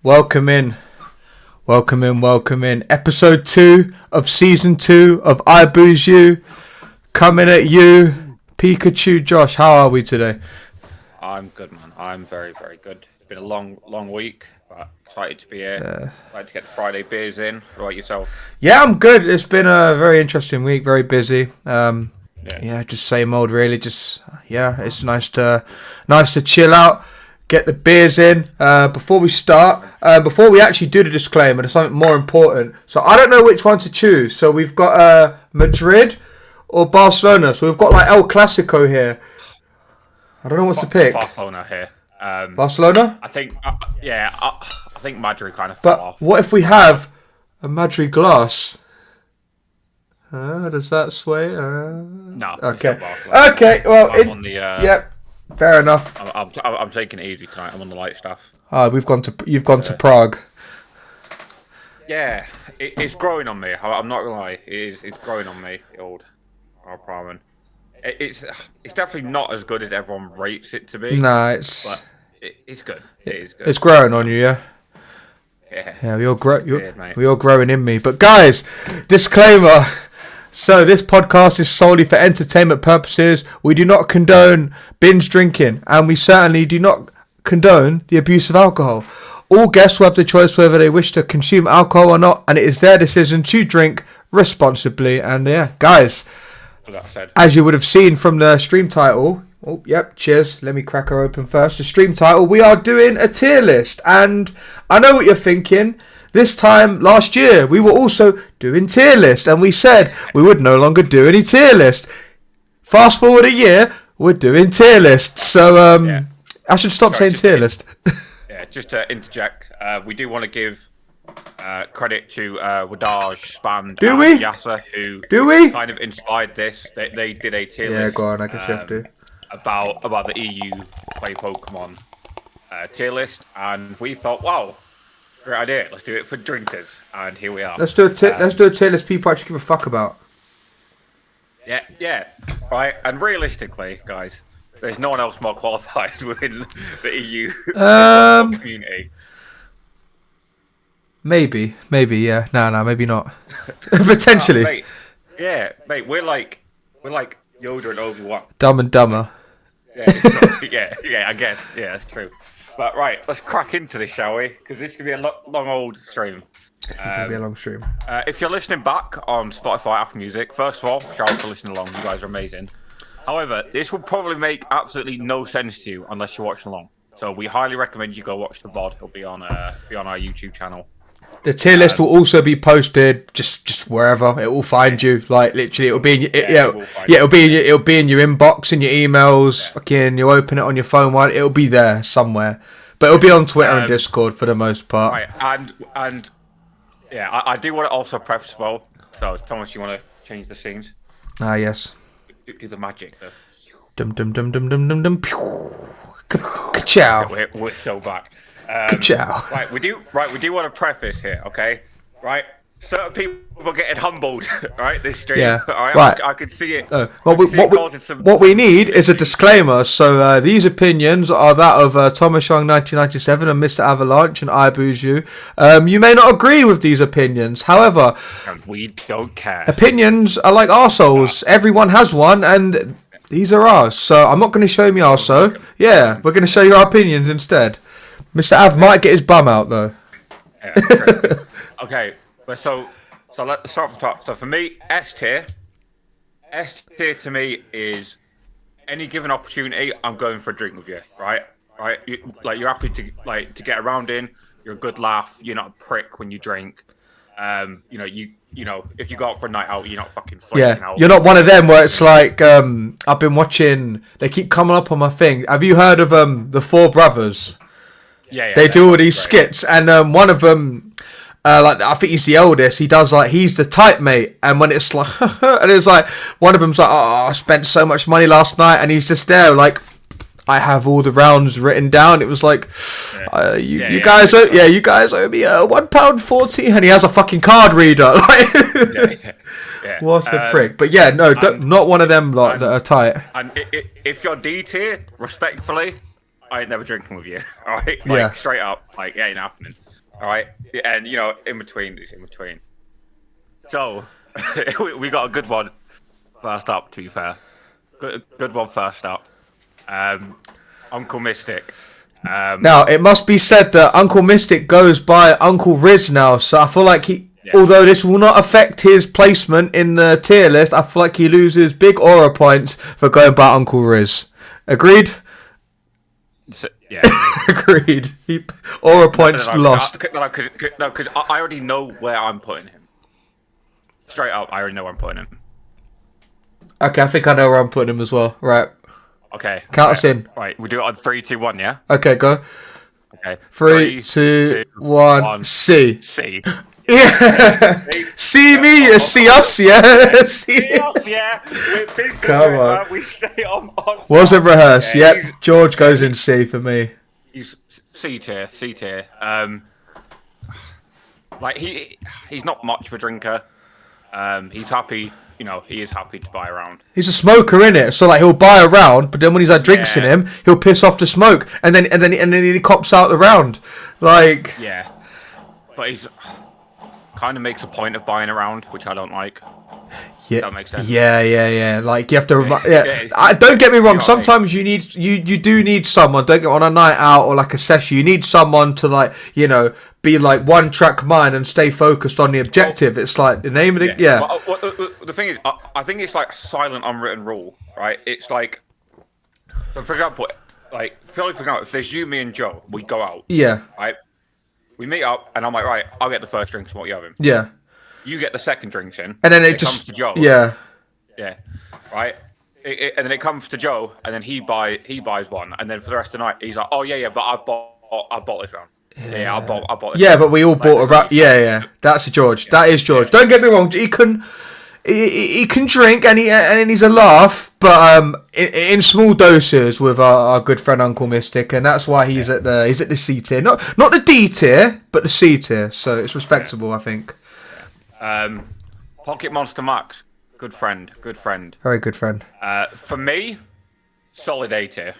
Welcome in. Episode 2 of Season 2 of Boozy. Coming at you. Pikachu, Josh, how are we today? I'm good, man. I'm very, very good. It's been a long week, but excited to be here. Excited to get the Friday beers in. What about yourself? Yeah, I'm good. It's been a very interesting week, very busy. Just same old, really. It's nice to chill out. Get the beers in. Before we start, before we actually do the disclaimer, there's something more important. So I don't know which one to choose. So we've got Madrid or Barcelona. So we've got like El Clasico here. I don't know what to pick. Barcelona here. Barcelona? I think, I think Madrid kind of fell off. But what if we have a Madrid glass? Does that sway? No. Okay. Okay. Well, I'm on the. Yep. Fair enough. I'm taking it easy tonight. I'm on the light stuff. You've gone to Prague. Yeah, it's growing on me. I'm not gonna lie. It's growing on me. The old apartment. It's definitely not as good as everyone rates it to be. Nah, it's good. It is good. It's growing on you, yeah. Yeah, we all growing in me. But guys, disclaimer. So this podcast is solely for entertainment purposes. We do not condone binge drinking, and we certainly do not condone the abuse of alcohol. All guests will have the choice whether they wish to consume alcohol or not, and it is their decision to drink responsibly. And yeah, guys, as you would have seen from the stream title, cheers. Let me crack her open first. The stream title, we are doing a tier list, and I know what you're thinking. This time last year, we were also doing tier list, and we said we would no longer do any tier list. Fast forward a year, we're doing tier list. So I should stop saying tier list. Just to interject, we do want to give credit to Wadaj, Spand, and Yasser, who kind of inspired this. They did a tier list. Yeah, go on. I guess you have to. About the EU play Pokemon tier list, and we thought, wow. Great idea. Let's do it for drinkers, and here we are. Let's do a tier list people actually give a fuck about. Yeah. Right. And realistically, guys, there's no one else more qualified within the EU community. Maybe, yeah. No, maybe not. Potentially. Mate. We're like Yoda and Obi-Wan. Dumb and Dumber. Yeah, I guess. Yeah, that's true. But right, let's crack into this, shall we? Because this could be a long old stream. It's going to be a long stream. If you're listening back on Spotify, Apple Music, first of all, shout out for listening along. You guys are amazing. However, this will probably make absolutely no sense to you unless you're watching along. So we highly recommend you go watch the VOD. It'll be on our YouTube channel. The tier list will also be posted just wherever. It will find you. Like literally, it'll be in it'll be in your inbox, in your emails. Yeah. Fucking, you open it on your phone. It'll be there somewhere. But it'll be on Twitter and Discord for the most part. Right, and yeah, I do want to also preface well. So Thomas, you want to change the scenes? Yes. Do the magic. Dum dum dum dum dum dum dum. Ka-chow. We're so back. Ka-chow. Right, we do want to preface here, okay? Right, certain people are getting humbled, right? This stream, yeah. Right. I could see it. What we need is a disclaimer. So these opinions are that of Thomas Young 1997 and MrAvalanche and Boozy. You may not agree with these opinions, however, and we don't care. Opinions are like arseholes. Everyone has one, and these are ours. So I'm not going to show me arsehole. Yeah, we're going to show you our opinions instead. Mr. Av might get his bum out though. Yeah, okay, but so let's start from top. So for me, S tier to me is any given opportunity, I'm going for a drink with you, right? You're happy to get around in. You're a good laugh. You're not a prick when you drink. If you go out for a night out, you're not fucking flexing out. You're not one of them where it's like I've been watching. They keep coming up on my thing. Have you heard of the Four Brothers? Yeah, they do all these skits, and one of them, I think he's the eldest. He does he's the type mate, and when it's like, and it's like one of them's like, I spent so much money last night, and he's just there like, I have all the rounds written down. It was like, you guys owe me £1.40, and he has a fucking card reader. What a prick! But yeah, no, not one of them that are tight. And if you're D tier, respectfully, I ain't never drinking with you. All right, straight up, it ain't happening. All right, and in between. So we got a good one first up. To be fair, good one first up. Uncle Mystic. Now it must be said that Uncle Mystic goes by Uncle Riz now, so I feel like although this will not affect his placement in the tier list, I feel like he loses big aura points for going by Uncle Riz. Agreed? Yeah. Agreed. Aura points lost. No, because I already know where I'm putting him. Straight up, I already know where I'm putting him. Okay, I think I know where I'm putting him as well. Right. Okay. Count us in. Right, we do it on 3, 2, 1, yeah? Okay, go. Okay. 3, 2, 1, C. C. Yeah. See me, see us, yeah. See us, yeah. Come on. We say on wasn't rehearsed. Yep. George goes in C for me. He's C tier. Like he's not much of a drinker. He's happy. He is happy to buy around. He's a smoker, innit? So like he'll buy a round, but then when he's had drinks in him, he'll piss off the smoke, and then he cops out the round. Like but he's kind of makes a point of buying around, which I don't like. Yeah, that makes sense. Yeah. Like you have to. Don't get me wrong. Sometimes you do need someone. Don't get on a night out or like a session. You need someone to be like one track mind and stay focused on the objective. It's like the name of it. Yeah. Well, the thing is, I think it's like a silent, unwritten rule, right? It's like, so for example, if there's you, me, and Joe, we go out. Yeah. Right. We meet up, and I'm like, right, I'll get the first drinks. What you having? Yeah. You get the second drinks in, and then it just comes to Joe. Yeah, right. And then it comes to Joe, and then he buys one, and then for the rest of the night, he's like, oh yeah, but I've bought this round. Yeah, I bought this. Yeah, round. but we all bought a round. Yeah. That's George. That is George. Don't get me wrong. He can drink, and he's a laugh, but in small doses with our good friend Uncle Mystic, and that's why he's at the C tier, not the D tier, but the C tier. So it's respectable, I think. Pocket Monster Max, good friend. Very good friend. For me, solid A tier.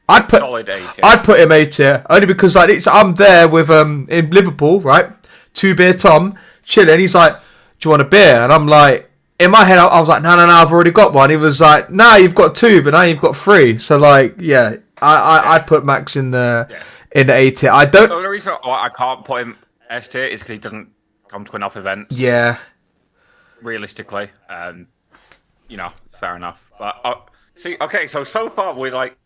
I'd put him A tier only because I'm there with in Liverpool, right? 2 beer Tom chilling. He's like, "Do you want a beer?" And I'm like, in my head, I was like, "No, I've already got one." He was like, "No, you've got 2, but now you've got 3." So I'd put Max in the A tier. I don't. The only reason I can't put him S tier is because he doesn't come to enough events. Yeah. Realistically, fair enough. But so far we're like,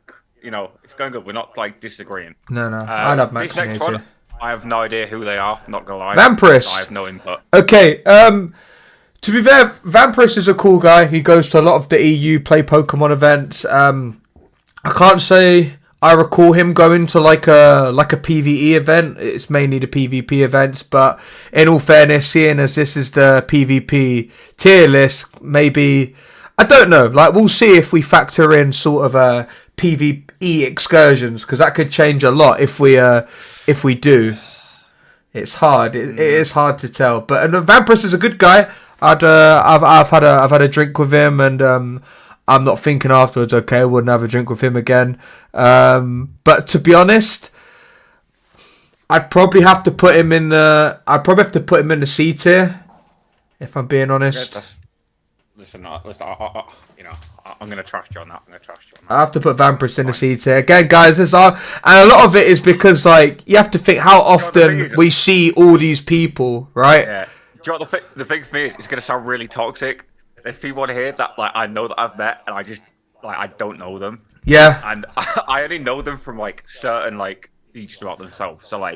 it's going good. We're not like disagreeing. No. I'd have Max this next one, I have no idea who they are. Not gonna lie. Vampirist. I have no input. Okay. To be fair, Vampirist is a cool guy. He goes to a lot of the EU play Pokemon events. I can't say I recall him going to like a PvE event. It's mainly the PvP events, but in all fairness, seeing as this is the PvP tier list, maybe I don't know. Like we'll see if we factor in sort of a PvE excursions, because that could change a lot if we do. It's hard. It is hard to tell. But Vampirist is a good guy. I've had a drink with him, and I'm not thinking afterwards, okay, I wouldn't have a drink with him again. But to be honest, I'd probably have to put him in the C tier, if I'm being honest. Listen, I'm going to trust you on that. I have to put Vampirist in the C tier. Again, guys, and a lot of it is because, you have to think how often we see all these people, right? Yeah. Do you know what the thing for me is? It's going to sound really toxic. There's people on here that I know that I've met, and I just I don't know them. Yeah. And I only know them from certain features about themselves. So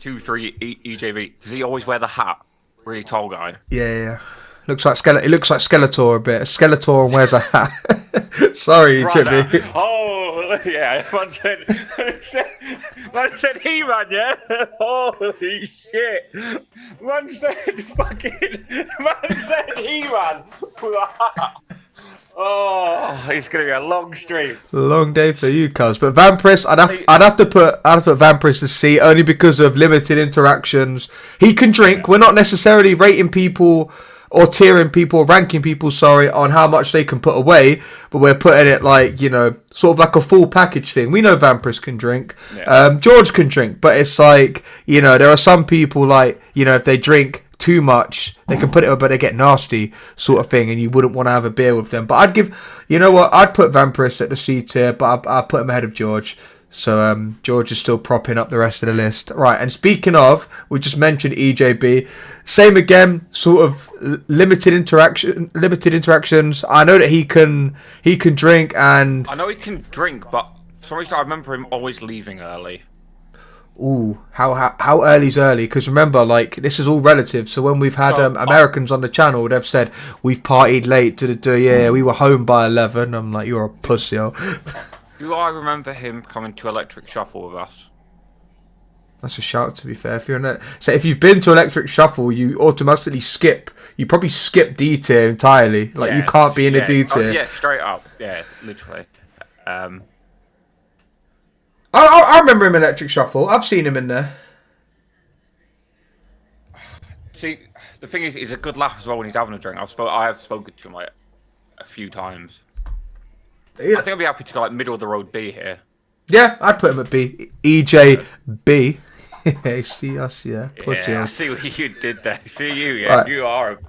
2, 3 EJV. Does he always wear the hat? Really tall guy. Yeah. It looks like Skeletor a bit. Skeletor and wears a hat. Sorry, Jimmy. Oh yeah, man said He-Man, yeah. Holy shit, man said He-Man. Oh, it's gonna be a long stream. Long day for you, cuz. But Vampirist, I'd have to put Vampirist to C only because of limited interactions. He can drink. We're not necessarily rating people or tiering people, ranking people, sorry, on how much they can put away, but we're putting it like, you know, sort of like a full package thing. We know Vampirus can drink, George can drink, but it's like, you know, there are some people like, you know, if they drink too much, they can put it, but they get nasty, sort of thing, and you wouldn't want to have a beer with them. But I'd give, you know what, I'd put Vampirus at the C tier, but I'd put him ahead of George. So George is still propping up the rest of the list. Right, and speaking of, we just mentioned EJB. Same again, sort of limited interactions. I know that he can drink, and I know he can drink, but for some reason I remember him always leaving early. Ooh, how early's early? Because remember, like, this is all relative. So when we've had Americans on the channel, they've said we've partied late we were home by 11. I'm like, you're a pussy. Do I remember him coming to Electric Shuffle with us? That's a shout, to be fair. If you've been to Electric Shuffle, you automatically skip. You probably skip D tier entirely. Like, you can't be in a D tier. Yeah, straight up. Yeah, literally. I remember him in Electric Shuffle. I've seen him in there. See, the thing is, he's a good laugh as well when he's having a drink. I have spoken to him like a few times. Yeah. I think I'd be happy to go like middle of the road B here. Yeah, I'd put him at B. EJB. See us, yeah. Pussy. Yeah, I see what you did there. See you, yeah. Right. You are.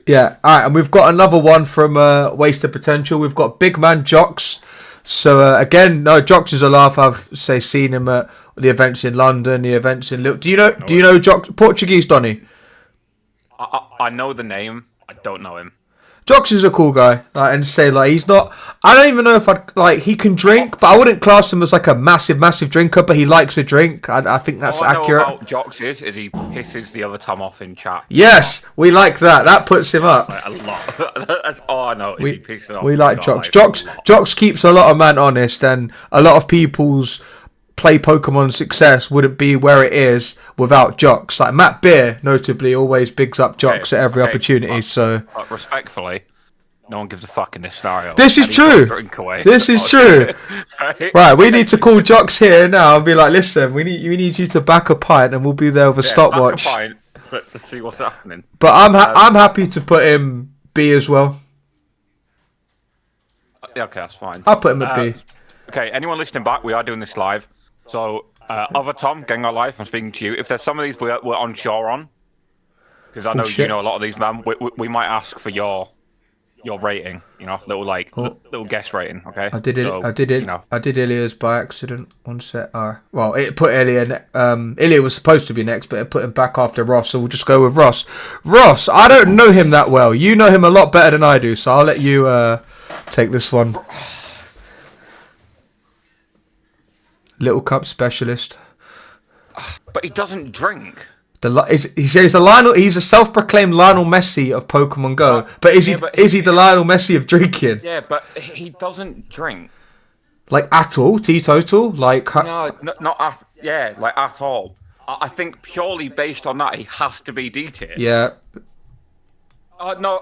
Yeah, alright, and we've got another one from Wasted Potential. We've got Big Man Jocks. So again, no, Jocks is a laugh. I've seen him at the events in London, the events in. Do you know Jocks? Portuguese Donny? I know the name. I don't know him. Jocks is a cool guy, and he's not. I don't even know if he can drink, but I wouldn't class him as like a massive drinker. But he likes a drink. I think that's accurate. All I know about Jocks is he pisses the other Tom off in chat. Yes, we like that. That puts him up. Like, a lot. That's all I know. He pisses off. We like Jocks. Jocks keeps a lot of man honest, and a lot of people's play Pokemon success wouldn't be where it is without Jocks. Like Matt Beer, notably, always bigs up Jocks at every opportunity. But respectfully, no one gives a fuck in this scenario. This is true. This is true. Right, we need to call Jocks here now and be like, listen, we need you to back a pint, and we'll be there with a stopwatch. Back a pint. Let's see what's happening. But I'm happy to put him B as well. Yeah, okay, that's fine. I'll put him at B. Okay, anyone listening back, we are doing this live. So, other Tom, getting our live, I'm speaking to you. If there's some of these we're unsure on, because I know you know a lot of these, man, we might ask for your rating, you know, little guess rating, okay? I did Ilya's by accident. One set. Well, it put Ilya. Ilya was supposed to be next, but it put him back after Ross. So we'll just go with Ross. Ross, I don't know him that well. You know him a lot better than I do, so I'll let you take this one. Little Cup specialist. But he doesn't drink. He says he's a self-proclaimed Lionel Messi of Pokemon Go. But is he the Lionel Messi of drinking? Yeah, but he doesn't drink. Like at all? Teetotal? Like no, not at all. I think purely based on that, he has to be D tier. Yeah. No,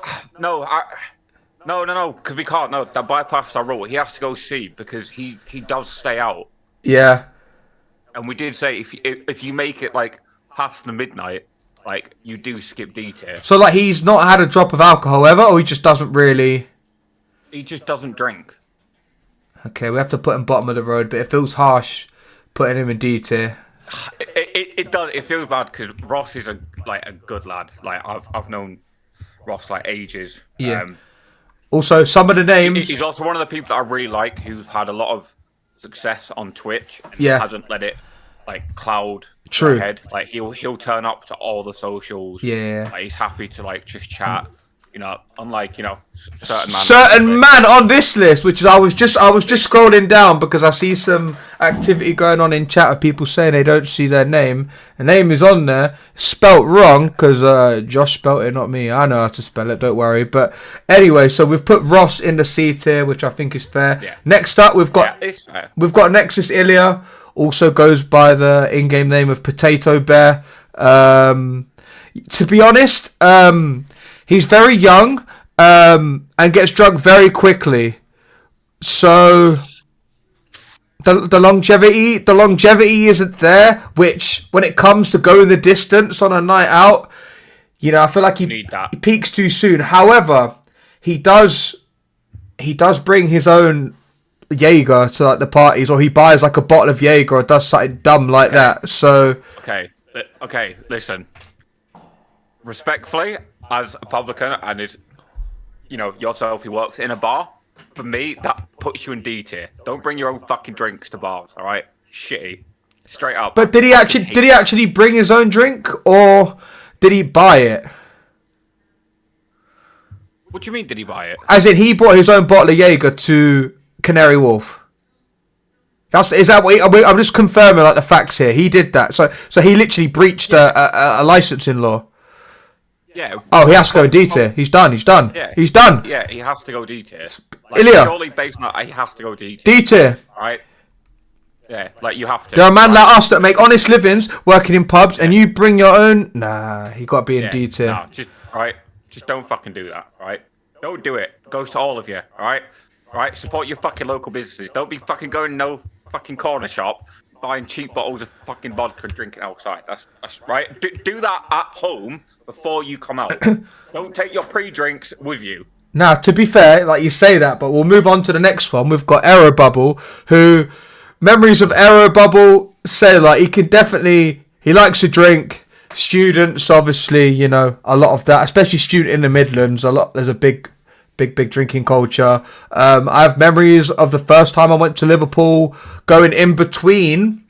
because we can't. No, that bypassed our rule. He has to go C because he does stay out. Yeah. And we did say if you make it like past the midnight, like you do skip D tier. So like he's not had a drop of alcohol ever, or he just doesn't really. He just doesn't drink. Okay, we have to put him bottom of the road, but it feels harsh putting him in D tier. It does. It feels bad because Ross is a good lad. Like I've known Ross like ages. Yeah. Also, some of the names. He's also one of the people that I really like, who's had a lot of success on Twitch and hasn't let it like cloud his head. Like he'll turn up to all the socials. Yeah. Like, he's happy to like just chat. You know, unlike certain man on this list, which is I was just scrolling down because I see some activity going on in chat of people saying they don't see their name. The name is on there, spelt wrong because Josh spelt it, not me. I know how to spell it, don't worry. But anyway, so we've put Ross in the C tier, which I think is fair. Yeah. Next up, we've got Nexus Ilya, also goes by the in-game name of Potato Bear. To be honest, he's very young and gets drunk very quickly. So the longevity isn't there, which when it comes to going the distance on a night out, You know, I feel like he peaks too soon. However, he does bring his own Jaeger to like the parties, or he buys like a bottle of Jaeger or does something dumb like that. So okay, listen. Respectfully, as a publican and as yourself, he works in a bar. For me, that puts you in D tier. Don't bring your own fucking drinks to bars, all right? Shitty, straight up. But did he actually bring his own drink, or did he buy it? What do you mean? Did he buy it? As in, he bought his own bottle of Jaeger to Canary Wharf. Is that what I'm just confirming like the facts here. He did that. So he literally breached a licensing law. Yeah. Oh, he has to go D tier. He's done. Yeah. He's done. Yeah, he has to go D tier. Like, Ilya. Surely based on that, he has to go D tier. D tier. Right. Yeah, like you have to. There are men like us that make honest livings working in pubs, and you bring your own. Nah, he got to be in D tier. No, just don't fucking do that. Right. Don't do it. It goes to all of you. All right. All right. Support your fucking local businesses. Don't be fucking going no fucking corner shop buying cheap bottles of fucking vodka and drinking outside. That's right. Do that at home before you come out. Don't take your pre-drinks with you. Now, to be fair, like you say that, but we'll move on to the next one. We've got Aero Bubble, who memories of Aero Bubble say like he likes to drink. Students, obviously, a lot of that, especially student in the Midlands. There's a big drinking culture. I have memories of the first time I went to Liverpool, going in between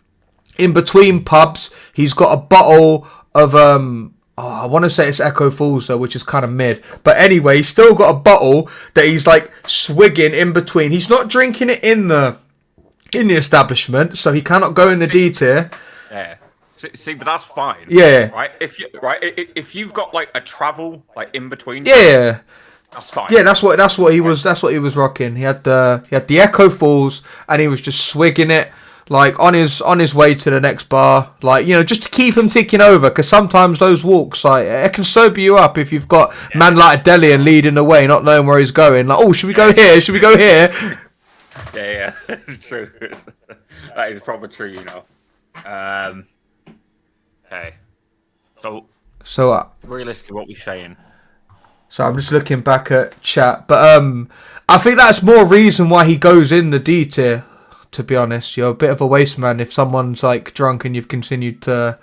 pubs. He's got a bottle of I want to say it's Echo Falls though, which is kind of mid. But anyway, he's still got a bottle that he's like swigging in between. He's not drinking it in the establishment, so he cannot go in the D tier. Yeah. See, but that's fine. Yeah. Right. If you've got like a travel like in between. Yeah. That's fine. Yeah, that's what he was rocking. He had the Echo Falls, and he was just swigging it like on his way to the next bar, like just to keep him ticking over. Because sometimes those walks, like it can sober you up if you've got man like a Delian leading the way, not knowing where he's going. Like, oh, should we go here? Should we go here? Yeah, it's true. That is probably true, Hey, so realistically, what we're saying. So I'm just looking back at chat, but I think that's more reason why he goes in the D tier. To be honest, you're a bit of a waste man if someone's like drunk and you've continued to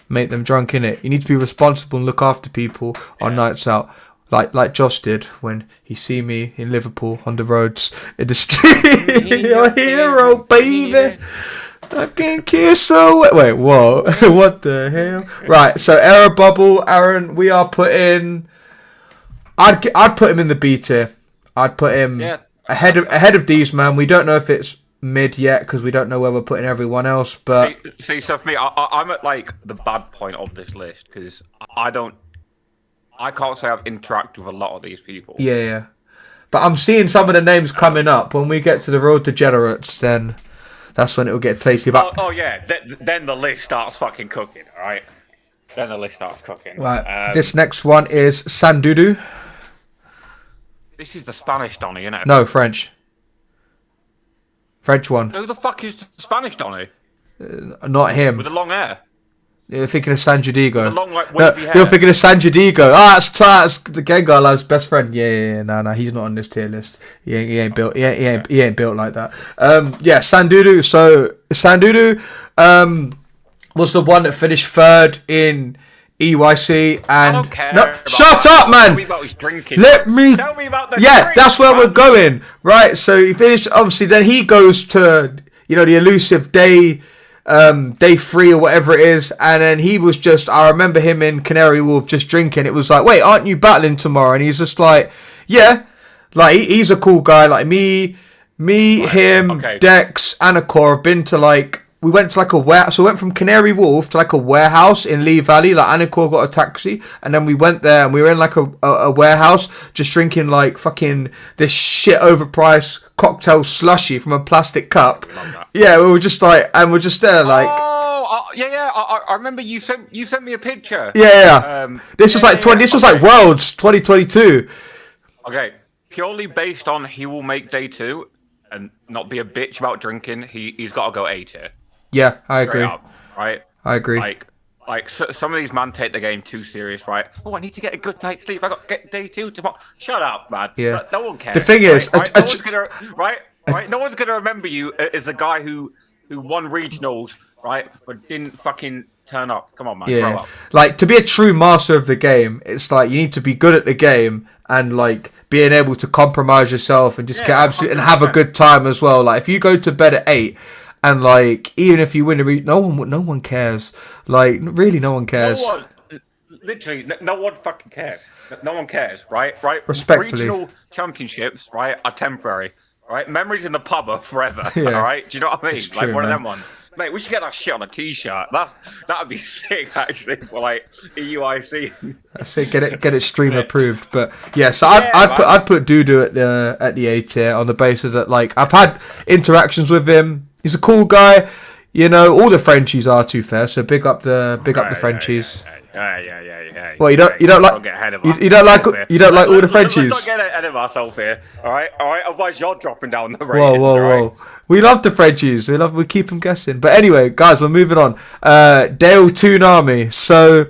make them drunk in it. You need to be responsible and look after people on nights out, like Josh did when he see me in Liverpool on the roads in the street. You're a hero, baby. I can kiss away. Wait, whoa, what the hell? Right, so Aero Bubble, Aaron, we are putting. I'd put him in the B tier. I'd put him ahead of these, man. We don't know if it's mid yet because we don't know where we're putting everyone else. But see, so for me, I'm at like the bad point of this list because I can't say I've interacted with a lot of these people. Yeah. But I'm seeing some of the names coming up. When we get to the road degenerates, then that's when it'll get tasty. But then the list starts fucking cooking. All right. Then the list starts cooking. Right. This next one is Sandudu. This is the Spanish Donny, isn't it? No, French. French one. Who the fuck is the Spanish Donny? Not him. With the long hair. You're thinking of San Judigo. With the long, like, wavy hair. You're thinking of San Judigo. That's the Gengar Love's best friend. Yeah. No, he's not on this tier list. He ain't built. He ain't built like that. Sandudu. So Sandudu was the one that finished third in EYC, and I don't care. No, shut up, man. Tell me about his drinking. Let me. Tell me about the. Yeah, drink, that's where we're going, right? So he finished. Obviously, then he goes to the elusive day 3 or whatever it is, and then he was just. I remember him in Canary Wharf just drinking. It was like, wait, aren't you battling tomorrow? And he's just like, yeah, like he's a cool guy. Like me, him, okay. Dex, Anacor have been to like. We went to like a warehouse. So we went from Canary Wharf to like a warehouse in Lee Valley. Like Anacor got a taxi, and then we went there and we were in like a warehouse just drinking like fucking this shit overpriced cocktail slushy from a plastic cup. Yeah, we were just like, and we're just there like. Yeah. I remember you sent me a picture. Yeah. This was like This was like Worlds 2022. Okay, purely based on he will make day 2 and not be a bitch about drinking. He's got to go A tier. Yeah, I agree. Up, right? I agree. Like Like some of these men take the game too serious, right? Oh, I need to get a good night's sleep. I got to get day 2 tomorrow. Shut up, man. Yeah. No one cares. The thing is, right? No one's gonna No one's gonna remember you as the guy who won regionals, right? But didn't fucking turn up. Come on, man. Yeah. Grow up. Like, to be a true master of the game, it's like you need to be good at the game and like being able to compromise yourself and just get absolute 100%. And have a good time as well. Like, if you go to bed at 8. And like, even if you win no one cares. Like, really, no one cares. Literally, no one fucking cares. No one cares, right? Respectfully, regional championships, right, are temporary, right? Memories in the pub are forever. Yeah. All right, do you know what I mean? It's Like true, one man. of them ones. Mate, we should get that shit on a t-shirt. That'd be sick, actually, for like EUIC. I say get it stream approved, but yeah. So I'd put Dudu at the A tier on the basis that like I've had interactions with him. He's a cool guy, you know. All the Frenchies are, too fair. So big up the Frenchies. Yeah. Well, you don't like all the Frenchies. Let's not get ahead of ourselves here. All right. Otherwise, you're dropping down the ratings. Whoa. We love the Frenchies. We keep them guessing. But anyway, guys, we're moving on. Dale Toonami. So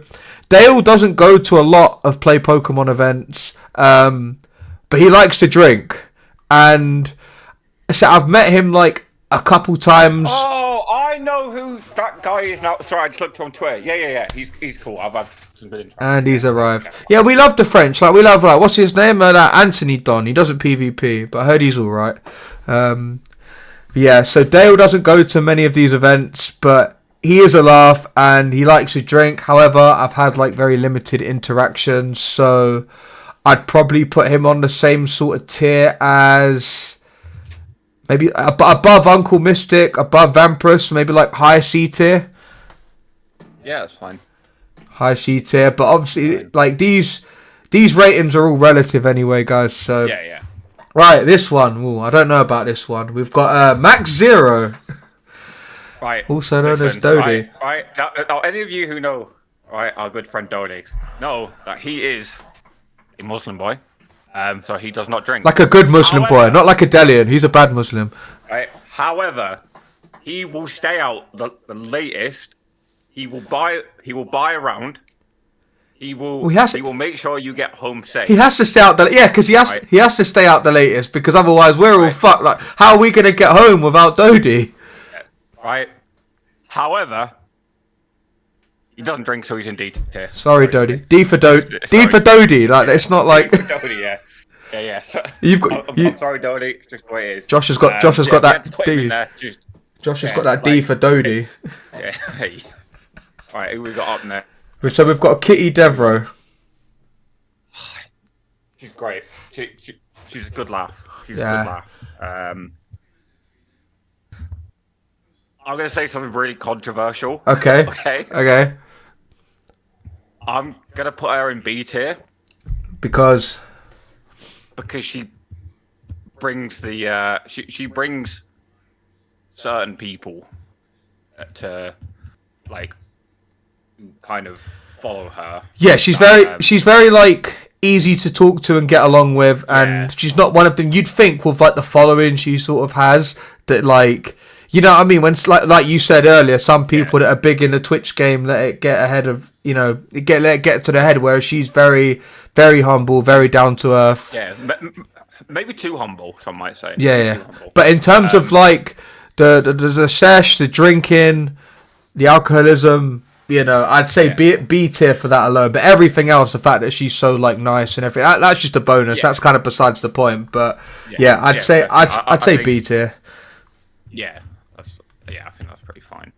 Dale doesn't go to a lot of play Pokemon events, but he likes to drink. And so I've met him like a couple times. Oh, I know who that guy is now. Sorry, I just looked on Twitter. Yeah. He's cool. I've had some good interactions. And he's arrived. Yeah, we love the French. Like, we love, like, what's his name? Anthony Don. He doesn't PvP, but I heard he's all right. Yeah, so Dale doesn't go to many of these events, but he is a laugh and he likes to drink. However, I've had like very limited interactions, so I'd probably put him on the same sort of tier as maybe above Uncle Mystic, above Vampirus, maybe like high C tier. Yeah, that's fine. High C tier, but obviously like these ratings are all relative anyway, guys. So yeah. Right, this one. Ooh, I don't know about this one. We've got Max Zero. Right. Also known as Dodie. Right. Now, any of you who know, right, our good friend Dodie, know that he is a Muslim boy. So he does not drink. Like a good Muslim boy, not like a Delian. He's a bad Muslim. Right. However, he will stay out the latest. He will buy around. He will make sure you get home safe. He has to stay out because he has to stay out the latest, because otherwise we're all fucked. Like, how are we gonna get home without Dodie? Right. However, he doesn't drink, so he's in D tier. Sorry, Dodie. D for Dodie. Like, it's not like. D for Dodie, yeah. Yeah. So, I'm sorry, Dodie. It's just the way it is. Josh has got that D. Josh has got that D for Dodie. Yeah. Hey. All right, who we got up next? So we've got Kitty Devro. She's great. She's a good laugh. She's a good laugh. I'm going to say something really controversial. Okay. I'm going to put her in B tier. Because she brings the... she brings certain people to, like, kind of follow her. Yeah, she's very like easy to talk to and get along with, and she's not one of them you'd think with like the following she sort of has that, like, you know what I mean, when like you said earlier, some people that are big in the Twitch game let it get ahead of, you know, let it get to the head, whereas she's very, very humble, very down to earth. Yeah, maybe too humble, some might say. Yeah. But in terms of like the sesh, the drinking, the alcoholism, you know, I'd say B tier for that alone. But everything else, the fact that she's so like nice and everything, that's just a bonus. That's kind of besides the point. But I'd say B tier. Yeah, I think that's pretty fine.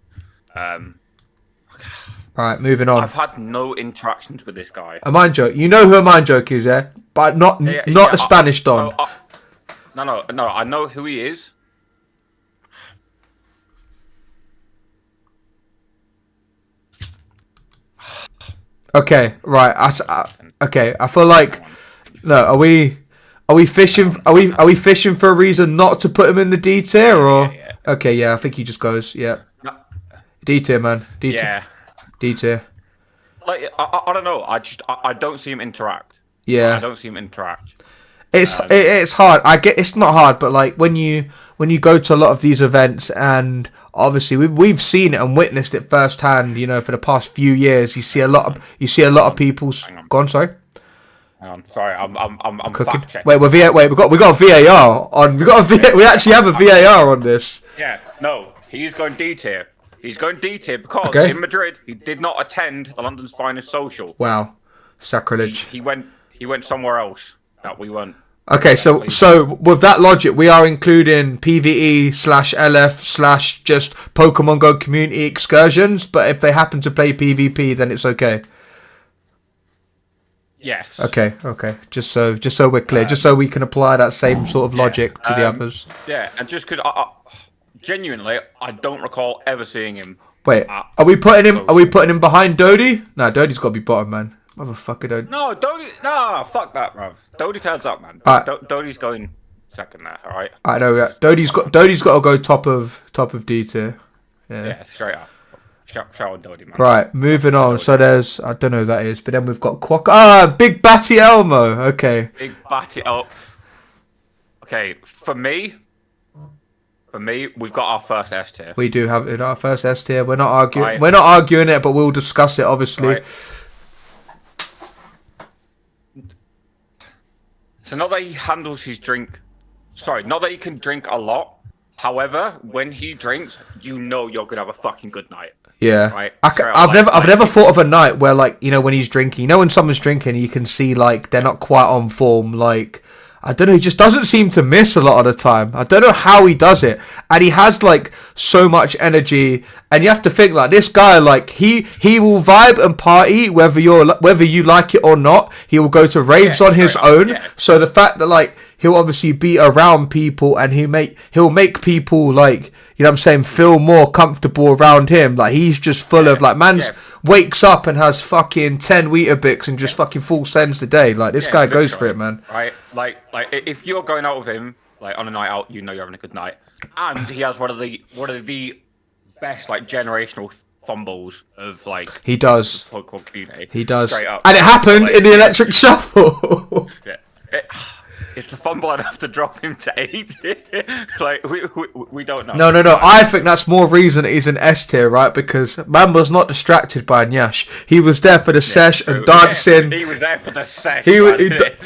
Right, moving on. I've had no interactions with this guy. A mind joke. You know who a mind joke is, yeah? But not the Spanish Don. No. I know who he is. Okay, right. I feel like Are we fishing for a reason not to put him in the D tier, or? Yeah. Okay, yeah. I think he just goes. Yeah. No. D tier, man. D tier. Yeah. D tier. Like I don't know. I don't see him interact. Yeah. I don't see him interact. It's hard. I get it's not hard, but like when you go to a lot of these events and obviously we've seen it and witnessed it firsthand. You know, for the past few years, you see a lot of people. Go on, sorry. Hang on, sorry, I'm cooking. fact checking. Wait, we got VAR on. We actually have a VAR on this. Yeah, no, he's going D tier. He's going D tier because in Madrid he did not attend the London's Finest Social. Wow, sacrilege. He went somewhere else that we weren't. Okay, so with that logic, we are including PvE/LF/ just Pokemon Go community excursions. But if they happen to play PvP, then it's okay. Yes. Okay. Just so we're clear, just so we can apply that same sort of logic to the others. Yeah, and just because genuinely, I don't recall ever seeing him. Wait, are we putting him behind Dodie? Nah, Dodie's got to be bottom, man. Motherfucker, Dodie. No, Dodie. Nah, fuck that, bruv. Dodie turns up, man. Dodie's going second there. All right. I know. Yeah. Dodie's got to go top of D tier. Yeah, straight up. Shout out Dodie, man. Right, moving on. So there's, I don't know who that is, but then we've got Quack. Big Batty Elmo. Okay. Big Batty Elmo. Okay, for me, we've got our first S tier. We do have it, our first S tier. We're not arguing. Right. We're not arguing it, but we'll discuss it, obviously. Right. So not that he handles his drink. Sorry, not that he can drink a lot. However, when he drinks, you know you're gonna have a fucking good night. Yeah, right. I've never thought of a night where, like, you know, when he's drinking, you know, when someone's drinking, you can see like they're not quite on form. Like, I don't know, he just doesn't seem to miss a lot of the time. I don't know how he does it, and he has like so much energy. And you have to think, like, this guy, like he will vibe and party whether you like it or not. He will go to raves on his own. Yeah. So the fact that, like, he'll obviously be around people and he'll make people, like, you know what I'm saying, feel more comfortable around him. Like, he's just full of, like, wakes up and has fucking 10 Weetabix and just fucking full sends the day. Like, this guy goes for it, man. Right? Like if you're going out with him, like, on a night out, you know you're having a good night. And he has one of the best, like, generational fumbles of, like, he does. The Pokemon community. He does. And it happened in the electric shuffle. It's the fumble enough to drop him to 8. Like, we don't know. No. I think that's more reason he's an S tier, right? Because man was not distracted by Nyash. He was there for the sesh and dancing. He was there for the sesh. He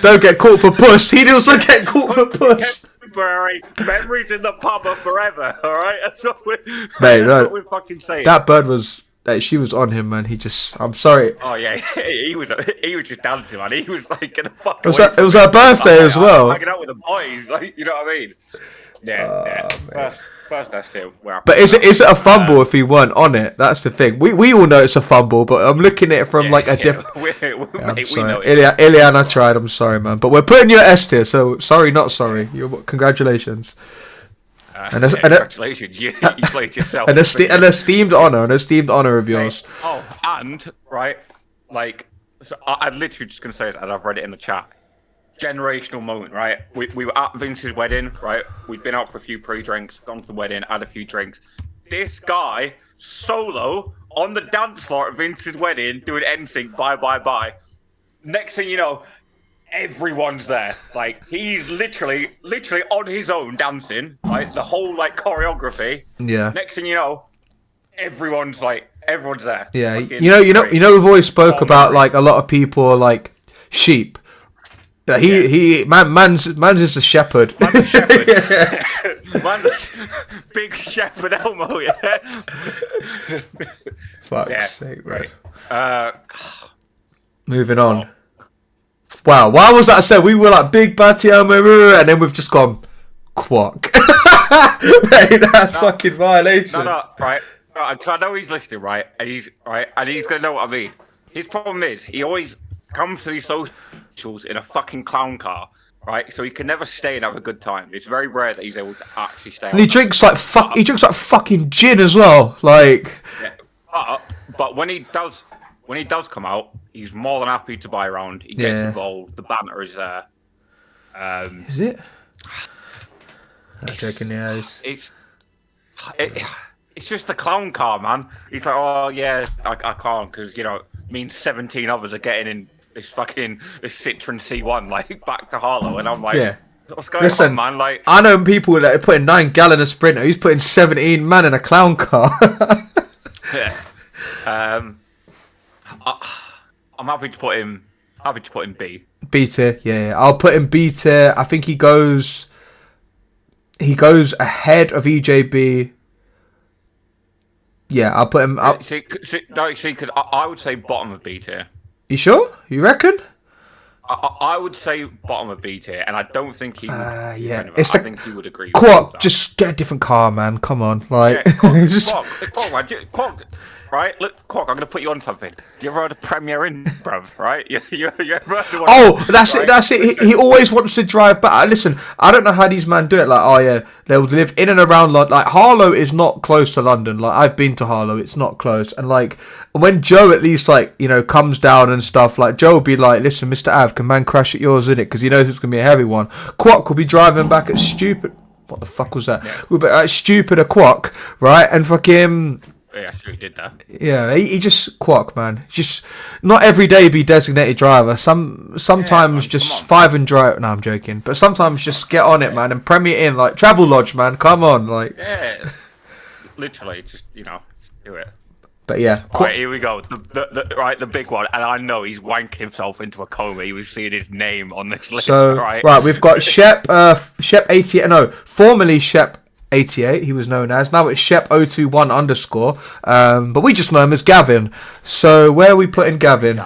don't get caught for puss. He also get caught for puss. Temporary memories in the pub are forever. All right, that's what we're fucking saying. That bird was. She was on him, man. I'm sorry. Oh yeah, he was just dancing, man. He was like gonna fuck. It was her birthday as well. Hanging out with the boys, like, you know what I mean? Yeah. First S tier. But is it a fumble if he weren't on it? That's the thing. We all know it's a fumble, but I'm looking at it from like a different. I'm sorry, Ileana tried. I'm sorry, man. But we're putting you at S tier, so sorry, not sorry. Congratulations. Congratulations, you played yourself. An esteemed honour of yours. Oh, and right, like, so I'm literally just gonna say this, and I've read it in the chat. Generational moment, right? We were at Vince's wedding, right? We'd been out for a few pre-drinks, gone to the wedding, had a few drinks. This guy solo on the dance floor at Vince's wedding doing NSYNC, bye. Next thing you know, everyone's there. Like, he's literally on his own dancing, like the whole, like, choreography. Yeah. Next thing you know, everyone's there. Yeah. Fucking you know we've always spoke about, like, a lot of people are like sheep. Man's is a shepherd. Man's a shepherd. Man's a big shepherd Elmo, yeah. Fuck's sake, man. Right. Moving on. Wow, why was that said? We were like Big Batty Elmo, and then we've just gone Quack. Mate, that's fucking violation. No, right. Because I know he's listening, right, and he's gonna know what I mean. His problem is he always comes to these socials in a fucking clown car, right? So he can never stay and have a good time. It's very rare that he's able to actually stay. And he drinks like fucking gin as well, like. Yeah, but when he does come out, he's more than happy to buy around. He gets involved. The banter is there. Is it? I'm joking, yeah. It's just the clown car, man. He's like, oh yeah, I can't because, you know, me and 17 others are getting in this Citroen C1 like back to Harlow, and I'm like, What's going on, man? Like, I know people that are putting 9 gallon a Sprinter. He's putting 17 man in a clown car. yeah. I'm happy to put him. B. B tier, yeah. I'll put him B tier. I think he goes ahead of EJB. Yeah, I'll put him up. See, because I would say bottom of B tier. You sure? You reckon? I would say bottom of B tier, and I don't think he would. Yeah, I think he would agree. Quack, just get a different car, man. Come on, like. Quack, right? Look, Quack, I'm gonna put you on something. You ever heard of Premier Inn, bruv? Right? You ever heard of one? Oh, that's it. That's it. He always wants to drive back. Listen, I don't know how these men do it. Like, oh yeah, they'll live in and around London. Like Harlow is not close to London. Like I've been to Harlow, it's not close. And like when Joe at least like comes down and stuff, like Joe will be like, listen, Mr. Av, can man crash at yours in it because he knows it's gonna be a heavy one. Quack will be driving back at stupid. What the fuck was that? We'll be stupid a Quack, right? And fucking. Yeah, sure he did that. Yeah, he just Quack, man. Just not every day be designated driver. Sometimes just 5 and drive. No, I'm joking. But sometimes just get on it, man, and Premier Inn like Travel Lodge, man. Come on, like. Yeah, literally, just do it. But yeah, right, here we go. The big one, and I know he's wanking himself into a coma. He was seeing his name on this list. So right, we've got Shep 88. No, formerly Shep 88, he was known as. Now it's Shep021 underscore. But we just know him as Gavin. So where are we putting Gavin?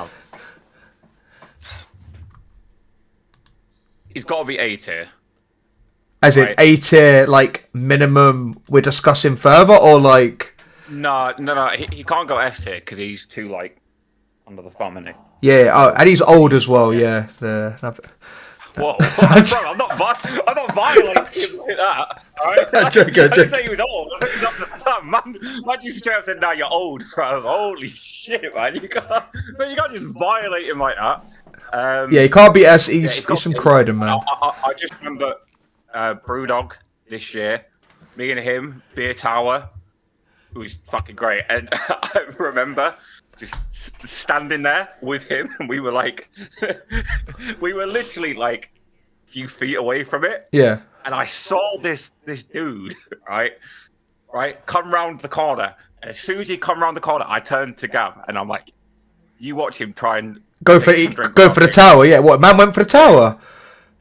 He's got to be A tier. As in A tier, like minimum. We're discussing further, or like. No. He can't go S tier because he's too like under the thumb, isn't he? Yeah, and he's old as well. Yeah. Whoa! I'm not violating him like that. All right? I didn't say he was old. I said he's under the thumb. Man just straight up said, "Now you're old, bro." Holy shit, man! You can't just violate him like that. Yeah, he can't be S. He's from Croydon, man. I just remember Brewdog this year. Me and him, Beer Tower. It was fucking great, and I remember just standing there with him, and we were like, we were literally like a few feet away from it. Yeah. And I saw this dude, right, come round the corner, and as soon as he come round the corner, I turned to Gav, and I'm like, you watch him try and go for the tower. Yeah, what man went for the tower?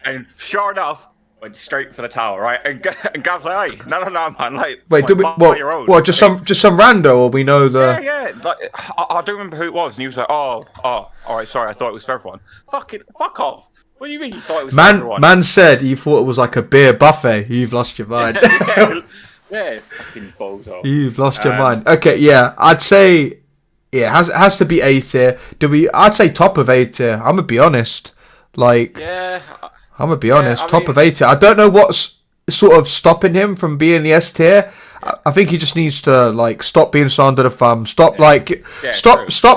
And sure enough. Went straight for the tower, right? And Gav's like, hey, no, man, like, wait, did we? What? Just some rando, or we know the? Yeah. Like, I don't remember who it was, and he was like, oh, all right, sorry, I thought it was for everyone. Fuck off. What do you mean you thought it was for everyone? Man said you thought it was like a beer buffet. You've lost your mind. yeah, fucking bozo. You've lost your mind. Okay, yeah, I'd say, yeah, it has to be A tier. I'd say top of A tier. I'm gonna be honest. Like, yeah. I'm going to be honest, top of A tier. I don't know what's sort of stopping him from being the S tier. I think he just needs to like stop being so under the thumb. Stop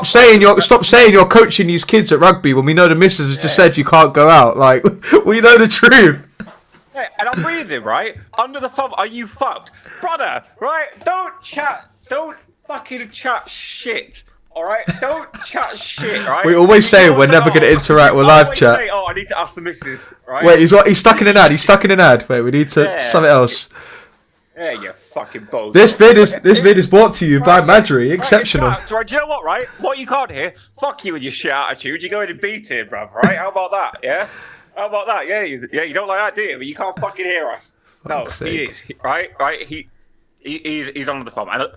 saying you're coaching these kids at rugby when we know the missus has just said you can't go out. Like we know the truth. Yeah, and I'm reading, right? Under the thumb, are you fucked? Brother, right? Don't fucking chat shit. Alright, don't chat shit, right? We always say we're never going to interact with live chat. Say, I need to ask the missus, right? Wait, he's stuck in an ad. Wait, we need to something else. Yeah, you fucking balls. This vid is brought to you by Madry. Exceptional. Right, do you know what, right? What you can't hear? Fuck you and your shit attitude. You're going to B tier, bruv, right? How about that, yeah? How about that? Yeah, you don't like that, do you? But you can't fucking hear us. No, he is, right? He's under the thumb. And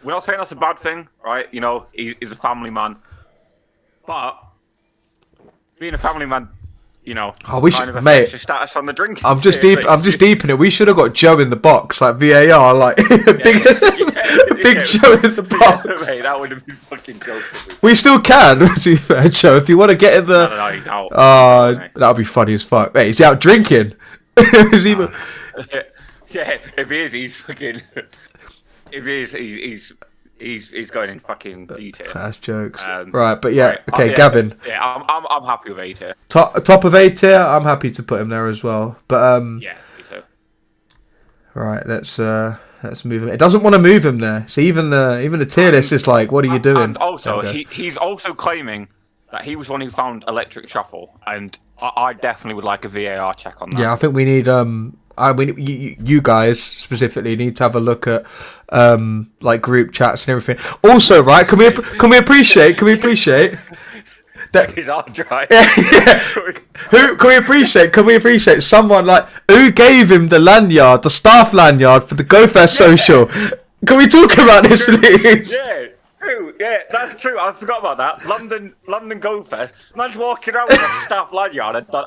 we're not saying that's a bad thing, right? You know, he's a family man. But being a family man, you know, we should, mate. Your status on the drinking. I'm just deep in it. We should have got Joe in the box, like VAR, like big Joe in the box. Yeah, mate, that would have been fucking joking. We still can, to be fair, Joe. If you want to get in the, no, he's out. That would be funny as fuck. Mate, is he out drinking? Yeah, if he is, he's fucking. If he is, he's going in fucking D tier. That's jokes. Right, but yeah, okay, Gavin. Yeah, I'm happy with A tier. Top of A tier, I'm happy to put him there as well. But yeah, me too. Right, let's move him. It doesn't want to move him there. So even the tier list is like, what are you doing? And also, he's also claiming that he was one who found electric shuffle, and I definitely would like a VAR check on that. Yeah, I think we need you guys specifically need to have a look at like group chats and everything. Also, right? Can we appreciate that his hard drive? Who can we appreciate someone like who gave him the lanyard, the staff lanyard for the Go Fest social? Can we talk about this, please? Yeah. Yeah, that's true. I forgot about that. London Go Fest. Man's walking around with a staff lanyard and done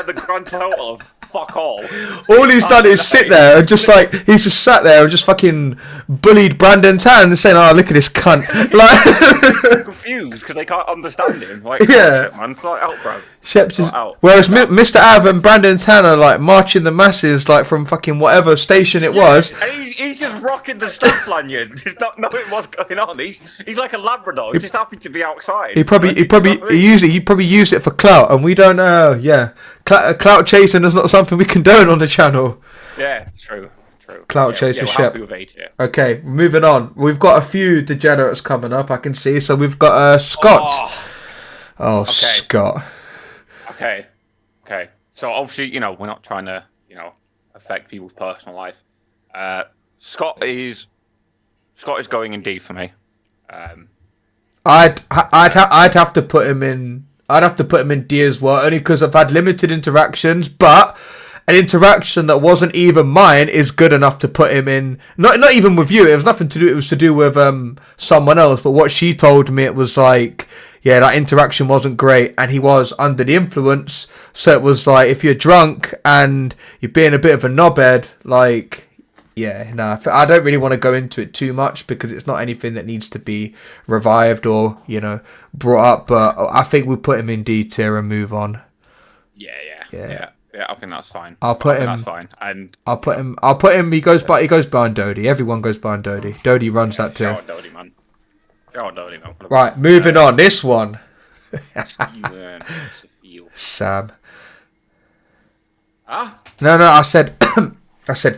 the grand total of fuck all. All he's done is sit there and just like he's just sat there and just fucking bullied Brandon Tan and saying, "Oh, look at this cunt!" Like confused because they can't understand him. Like, yeah, shit, man, it's like out, bro. Shep's just, whereas Mr. Av and Brandon Tan are like marching the masses like from fucking whatever station it was. And he's just rocking the staff lanyard, just not knowing what's going on. He's like a Labrador. He's just happy to be outside. He probably used it for clout, and we don't. Clout chasing is not something we condone on the channel. Yeah, true. Clout chaser Shep. Okay, moving on. We've got a few degenerates coming up. I can see. So we've got Scott. Okay. Scott. Okay. So obviously, we're not trying to, affect people's personal life. Scott is going in D for me. I'd have to put him in. I'd have to put him in D as well, only because I've had limited interactions. But an interaction that wasn't even mine is good enough to put him in. Not even with you. It was nothing to do. It was to do with someone else. But what she told me, it was like, yeah, that interaction wasn't great, and he was under the influence. So it was like, if you're drunk and you're being a bit of a knobhead, like, yeah, nah, I don't really want to go into it too much because it's not anything that needs to be revived or, brought up. But I think we'll put him in D tier and move on. Yeah. I think that's fine. That's fine. And I'll put him. He goes behind Dodie. Everyone goes behind Dodie. Dodie runs that tier. Dodie, man. Right, moving on. This one. Sam. Huh? No, I said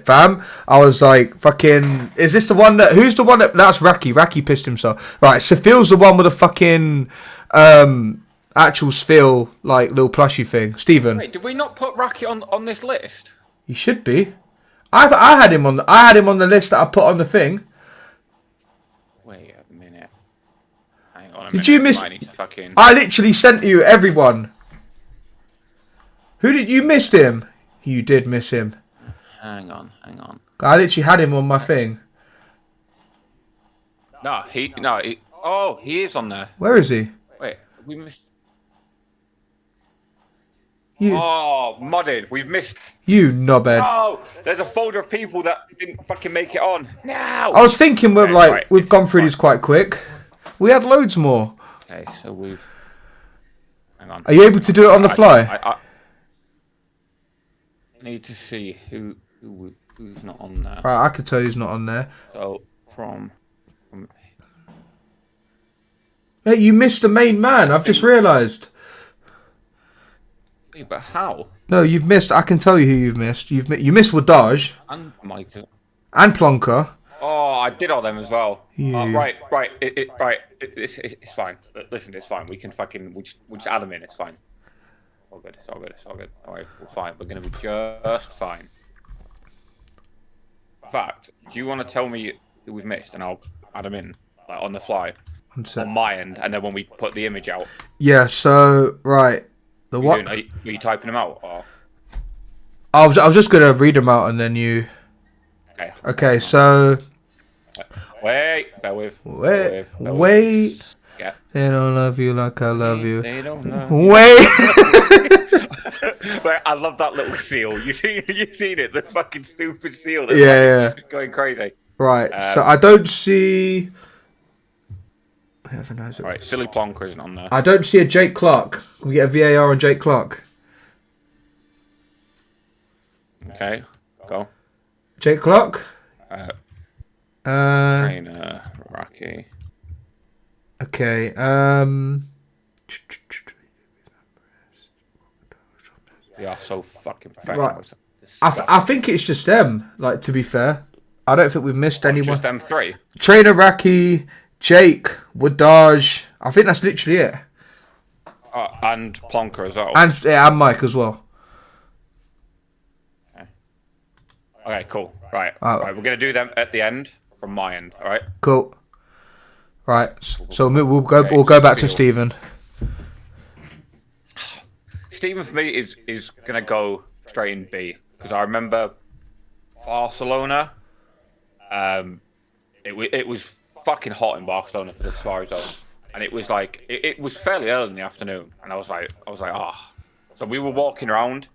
fam. I was like, fucking, is this the one who's the one that's Raki? Raki pissed himself. Right, Safil's the one with the fucking, actual Sfil, like, little plushy thing. Stephen. Wait, did we not put Raki on this list? He should be. I had him on the list that I put on the thing. Wait a minute. Hang on a minute. Did you miss? I literally sent you everyone. Who did you missed him? You did miss him. Hang on. I literally had him on my thing. He is on there. Where is he? Wait, we missed. You. Oh, modded. We've missed. You knobhead. Oh, there's a folder of people that didn't fucking make it on. No. I was thinking we've gone through these quite quick. We had loads more. Okay, so we've. Hang on. Are you able to do it on the fly? I need to see who's not on there. Right, I can tell you who's not on there. So from. Hey, you missed the main man. I've just realised. But how? No, you've missed. I can tell you who you've missed. You missed Wadaj. And Michael. And Plonker. Oh, I did all them as well. Yeah. Right. It's fine. Listen, it's fine. We can we just add them in. It's fine. All good. All right, we're fine. We're gonna be just fine. In fact, do you want to tell me who we've missed, and I'll add them in like on the fly on my end, and then when we put the image out. Yeah. So right. The what? Are you typing them out? Or? I was just gonna read them out and then you. Okay. So. Wait. Bear with. Wait. Yeah. They don't love you like I love you. They don't know. Wait. Wait, I love that little seal. You seen it? The fucking stupid seal. Yeah. Going crazy. Right. So I don't see. Right, Silly Plonker isn't on there. I don't see a Jake Clark. Can we get a VAR on Jake Clark? Okay, go. Jake Clark? Trainer, Rocky. Okay, We are so fucking professional. Right. I think it's just them, like, to be fair. I don't think we've missed anyone. Just them three? Trainer, Raki, Jake, Wadaj. I think that's literally it. And Plonker as well. And Mike as well. Okay, cool. Right, we're gonna do them at the end from my end. All right. Cool. Right. So we'll go back to Stephen. Stephen for me is gonna go straight in B because I remember Barcelona. It was fucking hot in Barcelona for the Suarez zone, and it was like it was fairly early in the afternoon, and I was like, So we were walking around,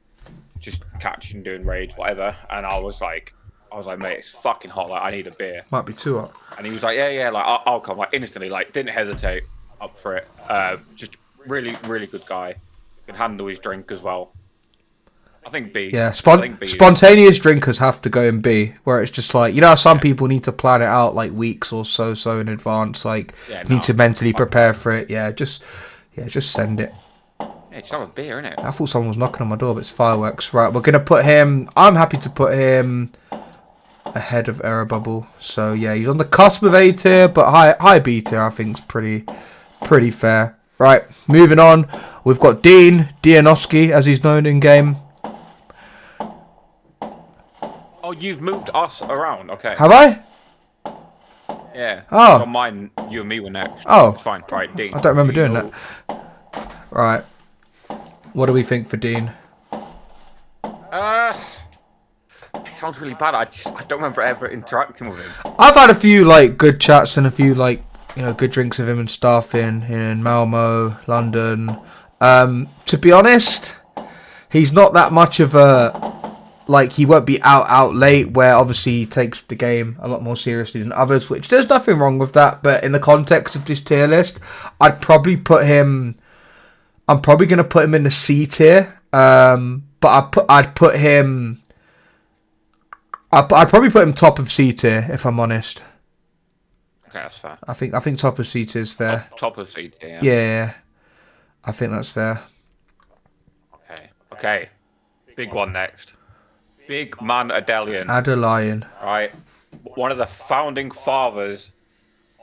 just catching, doing raids, whatever, and I was like, mate, it's fucking hot. Like, I need a beer. Might be too hot. And he was like, yeah, like I'll come. Like instantly, like didn't hesitate, up for it. Just really, really good guy. Can handle his drink as well. I think B. Yeah, spontaneous drinkers have to go in B, where it's just like, you know how some people need to plan it out like weeks or so in advance, like need to mentally prepare for it. Just send it. Yeah, just have a beer, innit? I thought someone was knocking on my door, but it's fireworks. Right, we're gonna put him. I'm happy to put him ahead of Error Bubble. So yeah, he's on the cusp of A tier, but high B tier. I think is pretty fair. Right, moving on. We've got Dianoski, as he's known in game. Oh, you've moved us around. Okay. Have I? Yeah. Oh. On mine, you and me were next. Oh. It's fine. Right, Dean. I don't remember doing that. Right. What do we think for Dean? It sounds really bad. I don't remember ever interacting with him. I've had a few like good chats and a few like, you know, good drinks with him and stuff in Malmo, London. To be honest, he's not that much of a, like, he won't be out late, where obviously he takes the game a lot more seriously than others, which there's nothing wrong with that. But in the context of this tier list, I'm probably going to put him in the C tier. But I'd probably put him top of C tier, if I'm honest. Okay, that's fair. I think top of C tier is fair. Top of C tier. Yeah. I think that's fair. Okay. Big one next. Big man Adelian. Right. One of the founding fathers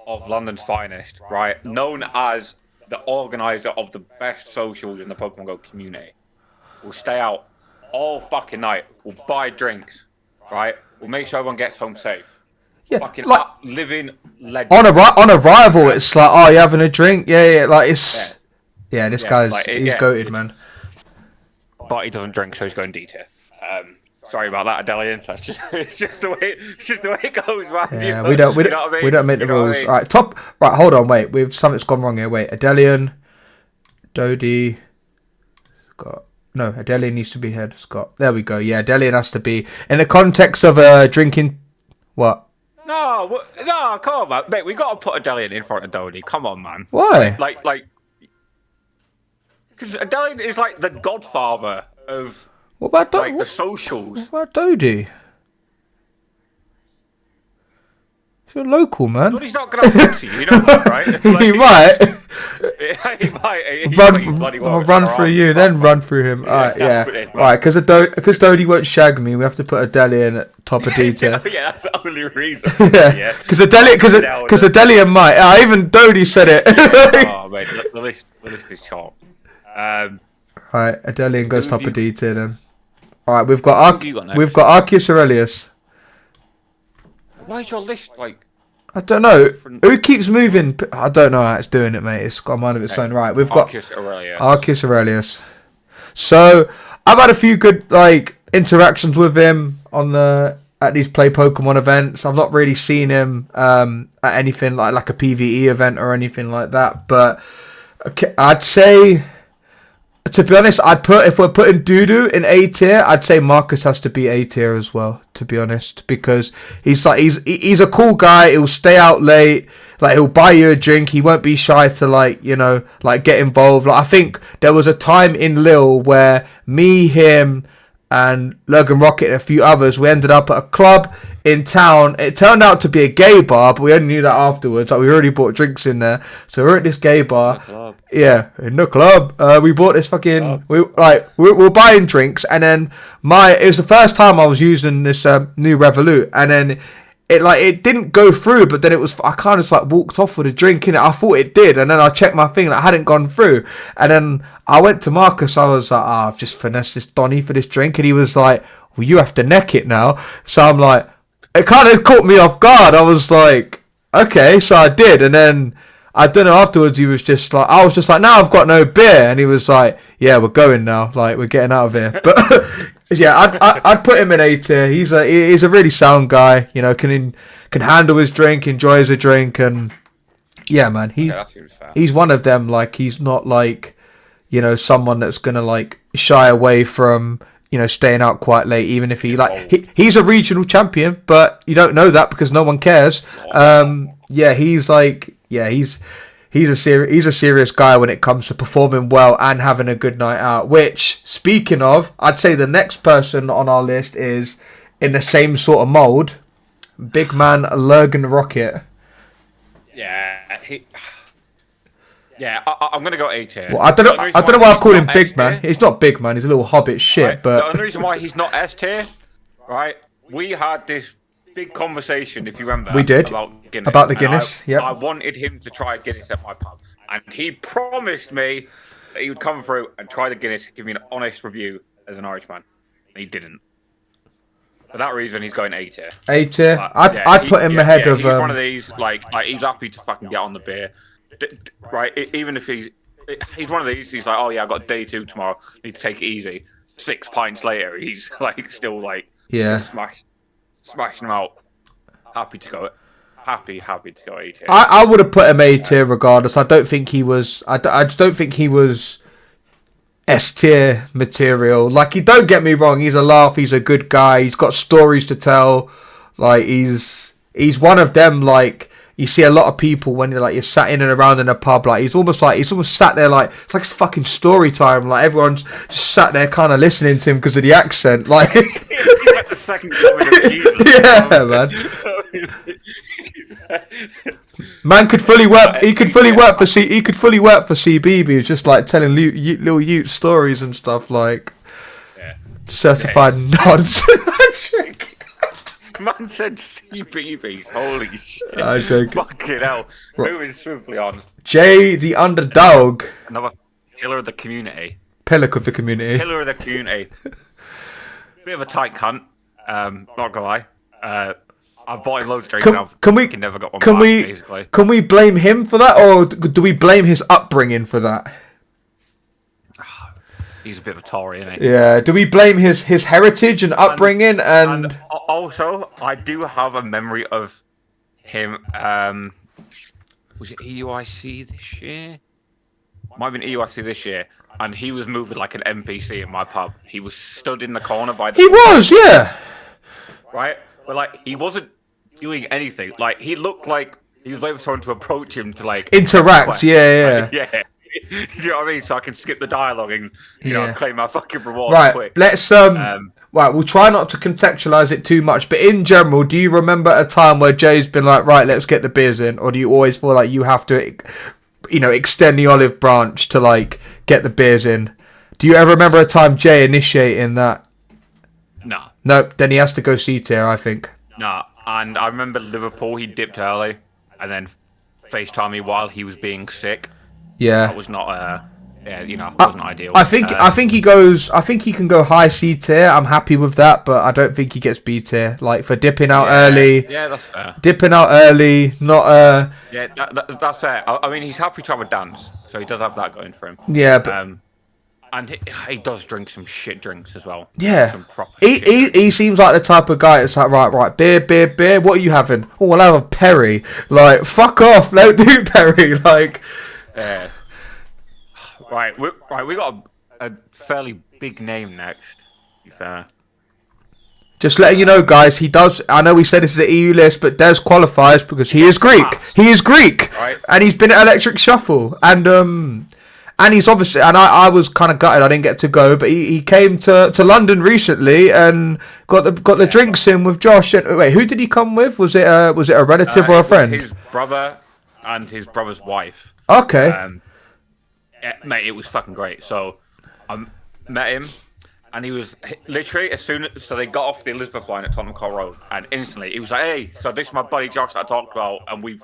of London's finest. Right. Known as the organizer of the best socials in the Pokemon Go community. We'll stay out all fucking night. We'll buy drinks. Right. We'll make sure everyone gets home safe. Yeah. Fucking like, living legend. On arrival, it's like, oh, you having a drink? Yeah. Like it's. Yeah, this guy's he's goated, man. But he doesn't drink, so he's going D tier. Sorry about that, Adelian. That's just it's just the way it goes, man. Yeah, we don't make the rules. All right, hold on, wait. Something's gone wrong here. Wait, Adelian, Dodie, Scott. No, Adelian needs to be head. Scott. There we go. Yeah, Adelian has to be in the context of drinking. What? No, come on, man. Mate, we got to put Adelian in front of Dodie. Come on, man. Why? Like. Because Adelian is like the godfather of the socials. What about Dodie? You're local, man. Dodie's not going to answer you, you know that, right? Like, he might. He might. I'll run through you, then run through him. Alright, yeah. Alright, because Dodie won't shag me, we have to put Adelian at top of D tier. Yeah, that's the only reason. Yeah, because Adelian might. Even Dodie said it. Oh, mate, the list is short. Alright, Adelian goes top of D tier then. Alright, we've got Arceus Aurelius. Why is your list like? I don't know. Who keeps moving? I don't know how it's doing it, mate. It's got a mind of its own. Right, we've got Arceus Aurelius. So I've had a few good like interactions with him at these Play Pokemon events. I've not really seen him at anything like a PvE event or anything like that. But I'd say, to be honest, if we're putting Doodoo in A tier, I'd say Marcus has to be A tier as well, to be honest, because he's a cool guy. He'll stay out late, like he'll buy you a drink. He won't be shy to like get involved. Like I think there was a time in Lille where me, him, and Logan Rocket and a few others, we ended up at a club in town. It turned out to be a gay bar, but we only knew that afterwards. Like we already bought drinks in there, so we're at this gay bar. Yeah, in the club. We bought this fucking. We were buying drinks, and then it was the first time I was using this new Revolut, and then it didn't go through, but then I kind of just like walked off with a drink in it. I thought it did, and then I checked my thing and it hadn't gone through. And then I went to Marcus. I was like, I've just finessed this Donny for this drink, and he was like, well, you have to neck it now. So I'm like, it kind of caught me off guard. I was like, okay, so I did, and then I don't know. Afterwards, he was just like, I was just like, now I've got no beer, and he was like, yeah, we're going now. Like, we're getting out of here. But yeah, I'd put him in A tier. He's a really sound guy. You know, can handle his drink, enjoys a drink, and yeah, man, he's one of them. Like, he's not like, you know, someone that's gonna like shy away from, you know, staying out quite late, even if he's a regional champion, but you don't know that because no one cares. He's a serious guy when it comes to performing well and having a good night out. Which, speaking of, I'd say the next person on our list is in the same sort of mold. Big man Lurgan Rocket. Yeah, I'm gonna go A tier. Well, I don't know why I've called him Big Man. He's not Big Man. He's a little hobbit shit. Right? But the only reason why he's not S tier, right? We had this big conversation, if you remember. We did about the Guinness. Yeah. I wanted him to try Guinness at my pub, and he promised me that he would come through and try the Guinness, give me an honest review as an Irishman. And he didn't. For that reason, he's going A tier. A tier. I'd put him ahead of. He's one of these like he's happy to fucking get on the beer. Right, even if he's one of these, he's like, oh yeah, I got day 2 tomorrow, need to take it easy. 6 pints later, he's like still like smashing them out. Happy to go A tier. I would have put him A tier regardless. I don't think he was. I just don't think he was S tier material. Like, don't get me wrong, he's a laugh. He's a good guy. He's got stories to tell. Like, he's one of them. Like, you see a lot of people when you're sat in and around in a pub, like he's almost sat there like it's like fucking story time. Like, everyone's just sat there kind of listening to him because of the accent. Like, he's like the second coming of Jesus. Yeah, man. Man could fully work. He could fully work for CB. He was just like telling little Ute stories and stuff, like certified nonsense. Man said CBBS. Holy shit. I'm joking. Fucking hell. Moving swiftly on. Jay the Underdog. Another pillar of the community. Pillar of the community. Bit of a tight cunt. Not gonna lie. I've bought him loads of drinks and I've never got one back, basically. Can we blame him for that, or do we blame his upbringing for that? He's a bit of a Tory, isn't he? Yeah. Do we blame his heritage and upbringing? And also, I do have a memory of him. Was it EUIC this year? Might have been EUIC this year. And he was moving like an NPC in my pub. He was stood in the corner by the... He was, yeah. Right? But, like, he wasn't doing anything. Like, he looked like he was waiting for someone to approach him to, like... Interact, yeah. Yeah. Do you know what I mean? So I can skip the dialogue and you know claim my fucking reward. Right, quick. let's right. We'll try not to contextualize it too much, but in general, do you remember a time where Jay's been like, right, let's get the beers in, or do you always feel like you have to, you know, extend the olive branch to like get the beers in? Do you ever remember a time Jay initiating that? No. Nope. Then he has to go C tier, I think. No, and I remember Liverpool. He dipped early and then FaceTimed me while he was being sick. Yeah, that was not wasn't ideal. I think he goes. I think he can go high C tier. I'm happy with that, but I don't think he gets B tier. Like, for dipping out early. Yeah, that's fair. Dipping out early, not Yeah, that's fair. I mean, he's happy to have a dance, so he does have that going for him. Yeah, but and he does drink some shit drinks as well. Yeah, some proper he seems like the type of guy that's like, right, beer. What are you having? Oh, I'll have a Perry. Like, fuck off, don't do Perry. Like. Yeah. Right, we got a fairly big name next, to be fair. Just letting you know, guys, he does... I know we said this is an EU list, but Des qualifies because he is Greek. He is Greek! Right. And he's been at Electric Shuffle. And he's obviously... And I was kind of gutted I didn't get to go, but he came to London recently and got the drinks in with Josh. Wait, who did he come with? Was it a relative or a friend? His brother and his brother's wife. Okay. Yeah, mate, it was fucking great. So I met him, And he was literally so they got off the Elizabeth line at Tottenham Court Road, and instantly he was like, "Hey, so this is my buddy Josh that I talked about, and we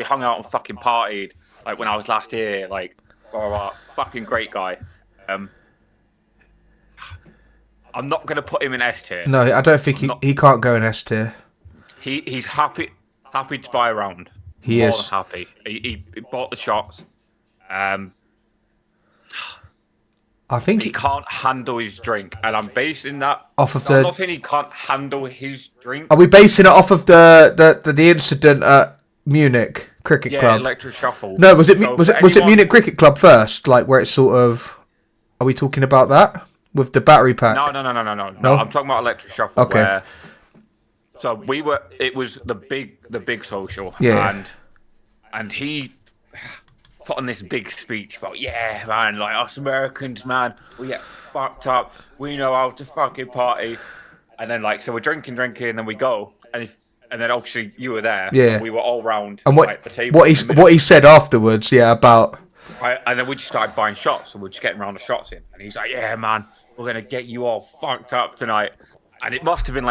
hung out and fucking partied like when I was last here, like blah, blah, blah. Fucking great guy." I'm not gonna put him in S tier. No, I don't think he can't go in S tier. He's happy to buy around. He More is than happy. He bought the shots. I think he can't handle his drink, and I'm basing that off of I'm not saying he can't handle his drink. Are we basing it off of the incident at Munich Cricket Club? Yeah, Electric Shuffle. No, was it Munich Cricket Club first? Like where it's sort of. Are we talking about that with the battery pack? No. I'm talking about Electric Shuffle. Okay. So it was the big social. Yeah. And he put on this big speech about, yeah, man, like us Americans, man, we get fucked up. We know how to fucking party. And then so we're drinking, and then we go. And then obviously you were there. Yeah. We were all round and the table. What he said afterwards, yeah, about. Right, and then we just started buying shots, and we're just getting around the shots in. And he's like, yeah, man, we're going to get you all fucked up tonight. And it must have been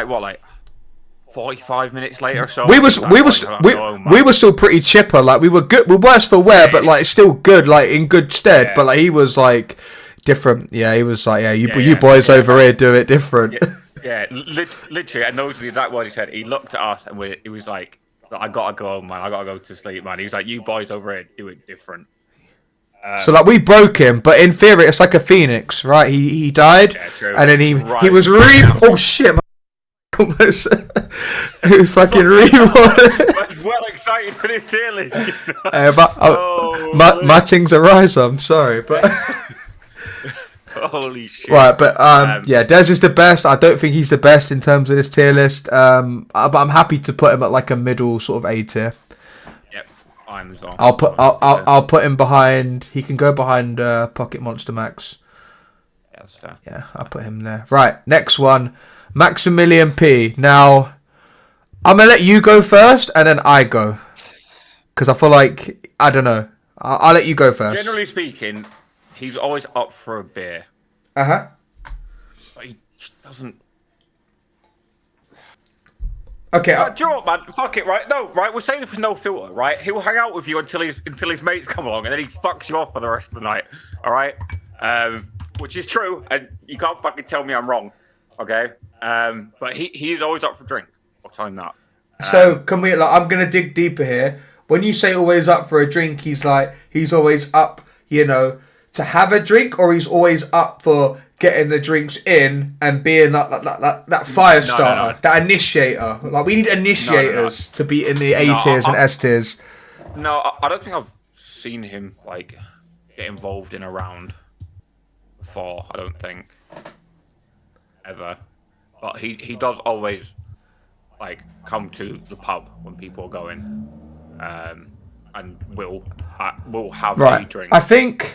45 minutes later or so. We were still pretty chipper. Like we were good. We were worse for wear, but still good. Like in good stead. Yeah. But he was different. Yeah, he was like, you boys over here do it different. Yeah, literally. And those are the exact words he said. He looked at us and he was like, I gotta go home, man. I gotta go to sleep, man. He was like, you boys over here do it different. So we broke him, but in theory it's like a phoenix, right? He died, and then he was oh shit. He was fucking reborn. I was well excited for this tier list. My thing's a rise. I'm sorry, but holy shit. Right, but Des is the best. I don't think he's the best in terms of this tier list. But I'm happy to put him at a middle sort of A tier. Yep, I'm as well. I'll put him behind. He can go behind Pocket Monster Max. Yeah, that's fair. Yeah, I'll put him there. Right, next one. Maximilian P. Now, I'm going to let you go first, and then I go. Because I feel I don't know. I'll let you go first. Generally speaking, he's always up for a beer. Uh-huh. But he just doesn't... Okay. Do you know what, man? Fuck it, right? No, right? We're saying this with no filter, right? He'll hang out with you until his mates come along, and then he fucks you off for the rest of the night, all right? Which is true, and you can't fucking tell me I'm wrong, okay? But he's always up for drink. I'll tell him that. So can we? I'm gonna dig deeper here. When you say always up for a drink, he's always up, to have a drink, or he's always up for getting the drinks in and being that fire starter, that initiator. We need initiators to be in the A tiers and S tiers. No, I don't think I've seen him get involved in a round before. I don't think ever. But he does always come to the pub when people are going, and will have a drink. I think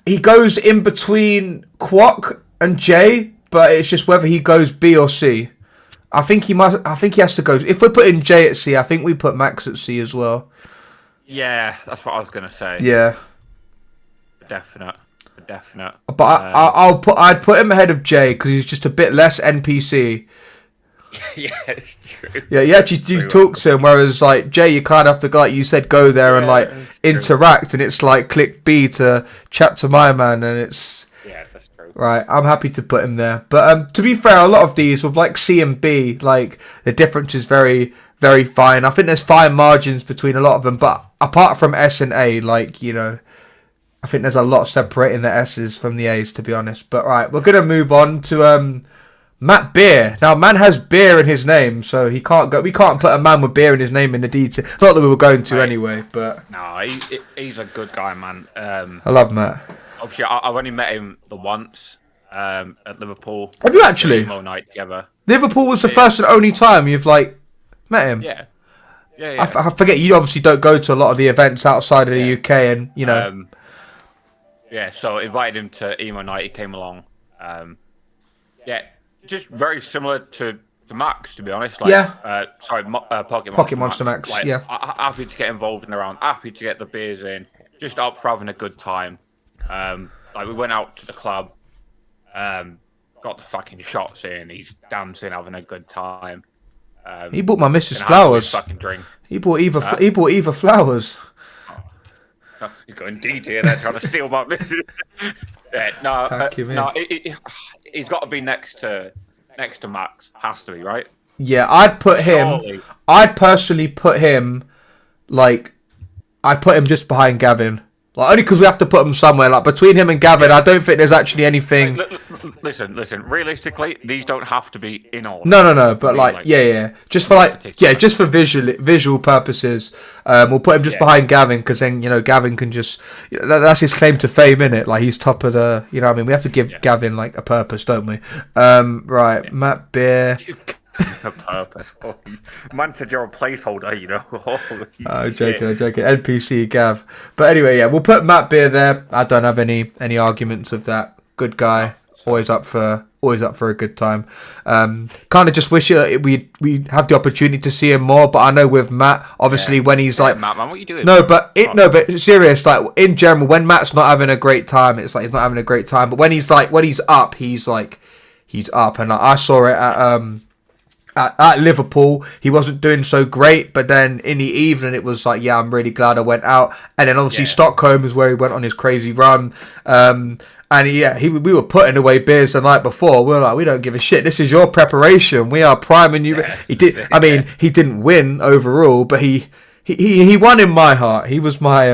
he goes in between Quack and J, but it's just whether he goes B or C. I think he has to go. If we're putting J at C, I think we put Max at C as well. Yeah, that's what I was gonna say. Yeah, definite. But I'd put him ahead of Jay because he's just a bit less NPC. Yeah, it's true. Yeah, you actually do talk to him, whereas Jay, you kind of have to like you said, go there and interact, and it's click B to chat to my man, and it's that's true. Right, I'm happy to put him there. But to be fair, a lot of these with C and B, the difference is very, very fine. I think there's fine margins between a lot of them, but apart from S and A, I think there's a lot separating the S's from the A's, to be honest. But right, we're gonna move on to Matt Beer. Now, man has beer in his name, so he can't go. We can't put a man with beer in his name in the D tier. Not that we were going to anyway, but no, he's a good guy, man. I love Matt. Obviously, I've only met him the once at Liverpool. Have you actually? Emo night together. Liverpool was the first and only time you've met him. Yeah. I forget you obviously don't go to a lot of the events outside of the UK, and yeah, so invited him to emo night. He came along. Just very similar to Max, to be honest. Pocket Monster Max. Happy to get involved in the round. Happy to get the beers in. Just up for having a good time. We went out to the club. Got the fucking shots in. He's dancing, having a good time. He bought my missus flowers. Fucking drink. He bought Eva flowers. Oh, he's going D tier there, trying to steal my missus. He's got to be next to Max. Has to be, right? Yeah, I'd put him. Surely. I'd personally put him I'd put him just behind Gavin. Like, only because we have to put him somewhere. Like, between him and Gavin, I don't think there's actually anything. Listen. Realistically, these don't have to be in order. No. But just for just for visual purposes, we'll put him just behind Gavin, because then Gavin can just that's his claim to fame, innit? Like, he's top of the. You know what I mean? We have to give Gavin like a purpose, don't we? Right, yeah. Matt Beer. A purpose. Man said you're a placeholder, I'm joking. NPC Gav. But anyway, we'll put Matt Beer there. I don't have any arguments with that. Good guy. Always up for a good time. Kind of just wish we have the opportunity to see him more. But I know with Matt, obviously when he's like, Matt, man, what are you doing? But serious. Like, in general, when Matt's not having a great time, it's like he's not having a great time. But when he's up, he's up. And I saw it at Liverpool. He wasn't doing so great, but then in the evening it was like, I'm really glad I went out. And then obviously Stockholm is where he went on his crazy run. And we were putting away beers the night before. We were like, we don't give a shit. This is your preparation. We are priming you. He did. I mean, he didn't win overall, but he won in my heart. He was my.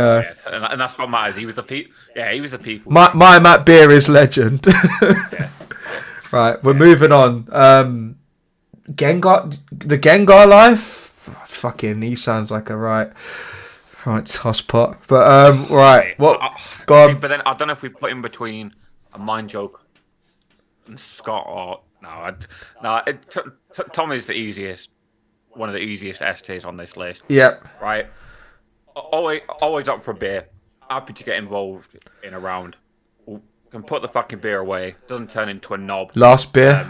And that's what matters. He was the people. Yeah, he was the people. My Matt Beer is legend. Right, we're moving on. Gengar life, fucking, he sounds like a right tosspot. But right, what? Go on. But then I don't know if we put in between a Mind Joke and Scott or no. Tom is the easiest, one of the easiest S tiers on this list. Yep. Right. Always up for a beer. Happy to get involved in a round. Can put the fucking beer away. Doesn't turn into a knob. Last beer.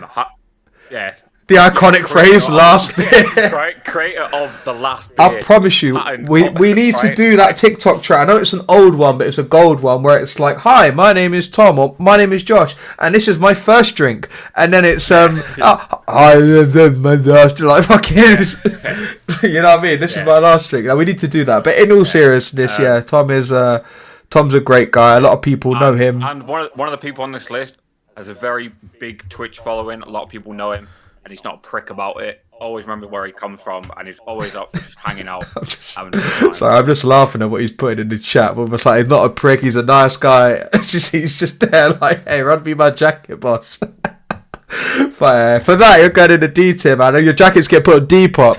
The iconic phrase, last beer. Creator of the last beer. I promise you, we need to do that TikTok track. I know it's an old one, but it's a gold one where it's like, hi, my name is Tom, or my name is Josh, and this is my first drink. And then it's, hi, my last drink. Like, fucking, you know what I mean? This is my last drink. Now, we need to do that. But in all seriousness, Tom's a great guy. A lot of people know him. And one of the people on this list has a very big Twitch following. A lot of people know him. And he's not a prick about it. Always remember where he comes from, and he's always up for just hanging out. I'm just laughing at what he's putting in the chat. But it's like, he's not a prick. He's a nice guy. He's just there, like, hey, run me my jacket, boss. For that, you're going in the D tier, man. Your jackets get put on Depop.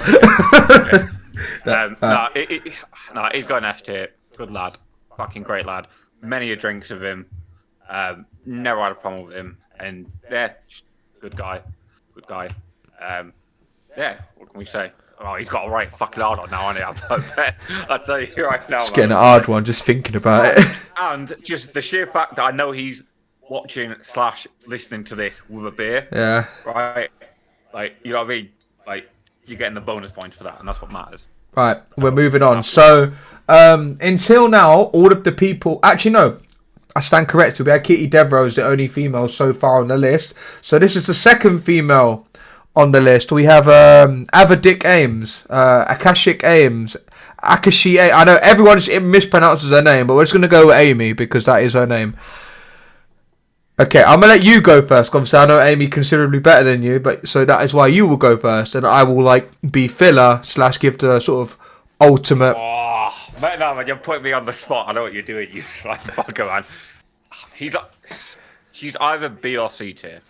He's got an S tier. Good lad, fucking great lad. Many a drinks of him. Never had a problem with him, and good guy. Good guy. What can we say? Oh, he's got a right fucking hard on now, hasn't he? I'll tell you right now. It's getting a hard one just thinking about it. And just the sheer fact that I know he's watching / listening to this with a beer. Yeah. Right? Like, you know what I mean? Like, you're getting the bonus points for that, and that's what matters. Right, we're moving on. So, until now, all of the people... Actually, no. I stand corrected. We had Kitty Devereaux as the only female so far on the list. So this is the second female on the list. We have Avadik Ames, Akashic Ames, Akashi. I know everyone mispronounces her name, but we're just going to go with Amy because that is her name. Okay, I'm going to let you go first. Obviously, I know Amy considerably better than you, but so that is why you will go first, and I will be filler / give the sort of ultimate... Man, you're putting me on the spot. I know what you're doing, you like fucker, man. She's either B or C tier.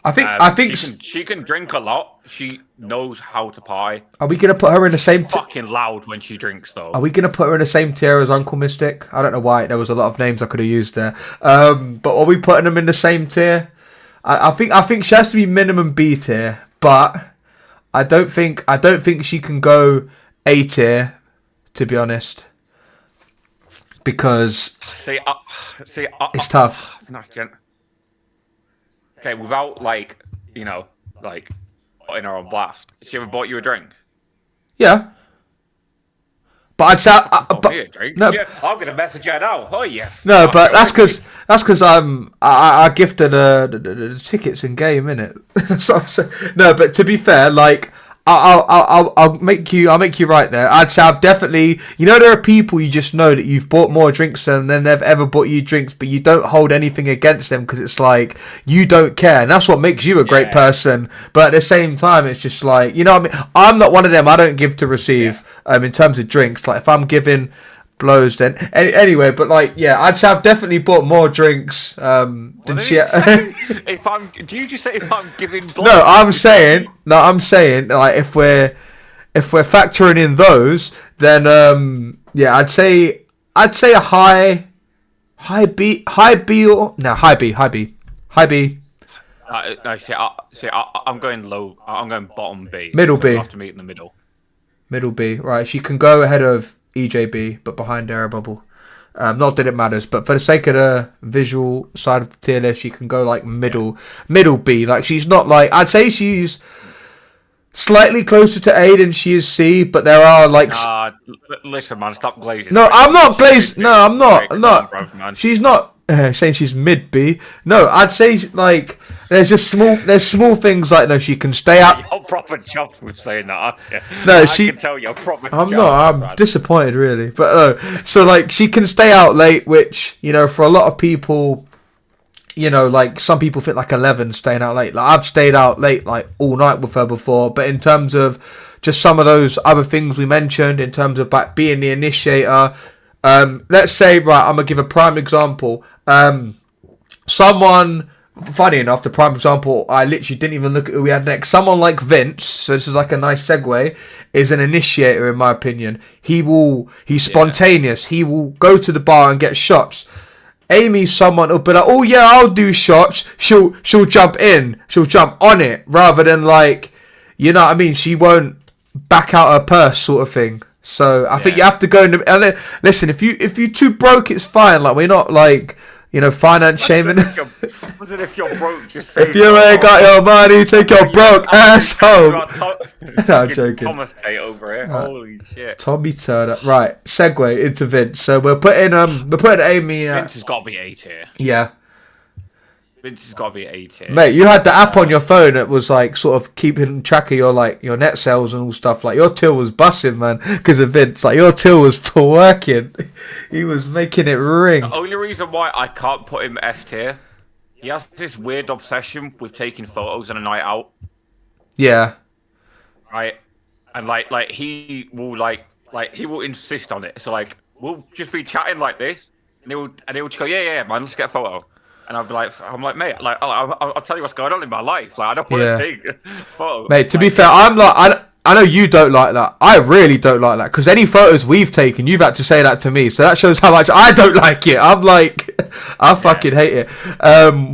I think she can drink a lot. She knows how to pie. Are we gonna put her in the same? Fucking loud when she drinks, though. Are we gonna put her in the same tier as Uncle Mystic? I don't know why. There was a lot of names I could have used there. But are we putting them in the same tier? I think she has to be minimum B tier, but I don't think she can go A tier. To be honest, because it's tough. Okay, without putting her on blast. Has she ever bought you a drink? Yeah, But I'd say, no, yeah, I'm gonna message her now. Oh yeah. No, but that's because I gifted the tickets in game, innit? So, no, but to be fair, like I'll make you right there. I'd say I've definitely, there are people you just know that you've bought more drinks than they've ever bought you drinks, but you don't hold anything against them because it's like you don't care, and that's what makes you a great person. But at the same time, it's just like, what I mean. I'm not one of them. I don't give to receive. In terms of drinks, like if I'm giving blows, then anyway. But like, I'd say I've definitely bought more drinks than she. Do you just say if I'm giving blows? No, I'm saying like if we're factoring in those, then I'd say a high B. I'm going low. I'm going bottom B. Middle B. We'll have to meet in the middle. Middle B, right? She can go ahead of EJB, but behind Air Bubble. Not that it matters, but for the sake of the visual side of the tier list, she can go like middle B. Like she's not like, I'd say she's slightly closer to A than she is C, but there are like. Listen, man, stop glazing. No, I'm not glazed. No, I'm not. She's not saying she's mid B. No, I'd say like. There's small things like, no, she can stay out. You're proper chuffed with saying that, aren't you? No, I can tell you're proper chuffed. I'm not. I'm disappointed, really. But so like she can stay out late, which for a lot of people, like some people think like 11 staying out late. Like I've stayed out late like all night with her before. But in terms of just some of those other things we mentioned, in terms of like being the initiator, let's say, right, I'm gonna give a prime example. Someone. Funny enough, the prime example, I literally didn't even look at who we had next. Someone like Vince, so this is like a nice segue, is an initiator in my opinion. He's spontaneous. He will go to the bar and get shots. Amy's someone who'll be like, oh yeah, I'll do shots. She'll jump in. She'll jump on it rather than like, what I mean? She won't back out her purse sort of thing. So I think you have to go in and listen, if you're too broke, it's fine. Like we're not like, finance shaming. If you're broke, just if you ain't got your money, take your broke ass home. No, I'm joking. Thomas Tate over here. Holy shit. Tommy Turner. Right, segue into Vince. So we're putting Amy. Vince has got to be A tier. Yeah. Vince has got to be A tier. Mate, you had the app on your phone that was like sort of keeping track of your net sales and all stuff. Like your till was bussing, man, because of Vince. Like your till was twerking. He was making it ring. The only reason why I can't put him S tier, he has this weird obsession with taking photos on a night out. Yeah. Right, and like he will insist on it. So like we'll just be chatting like this, and he'll just go, yeah, man, let's get a photo. And I'm like, mate, like, I'll tell you what's going on in my life. Like, I don't want to take a photo. Mate, to be fair, I'm like, I know you don't like that. I really don't like that because any photos we've taken, you've had to say that to me. So that shows how much I don't like it. I'm like, I fucking hate it.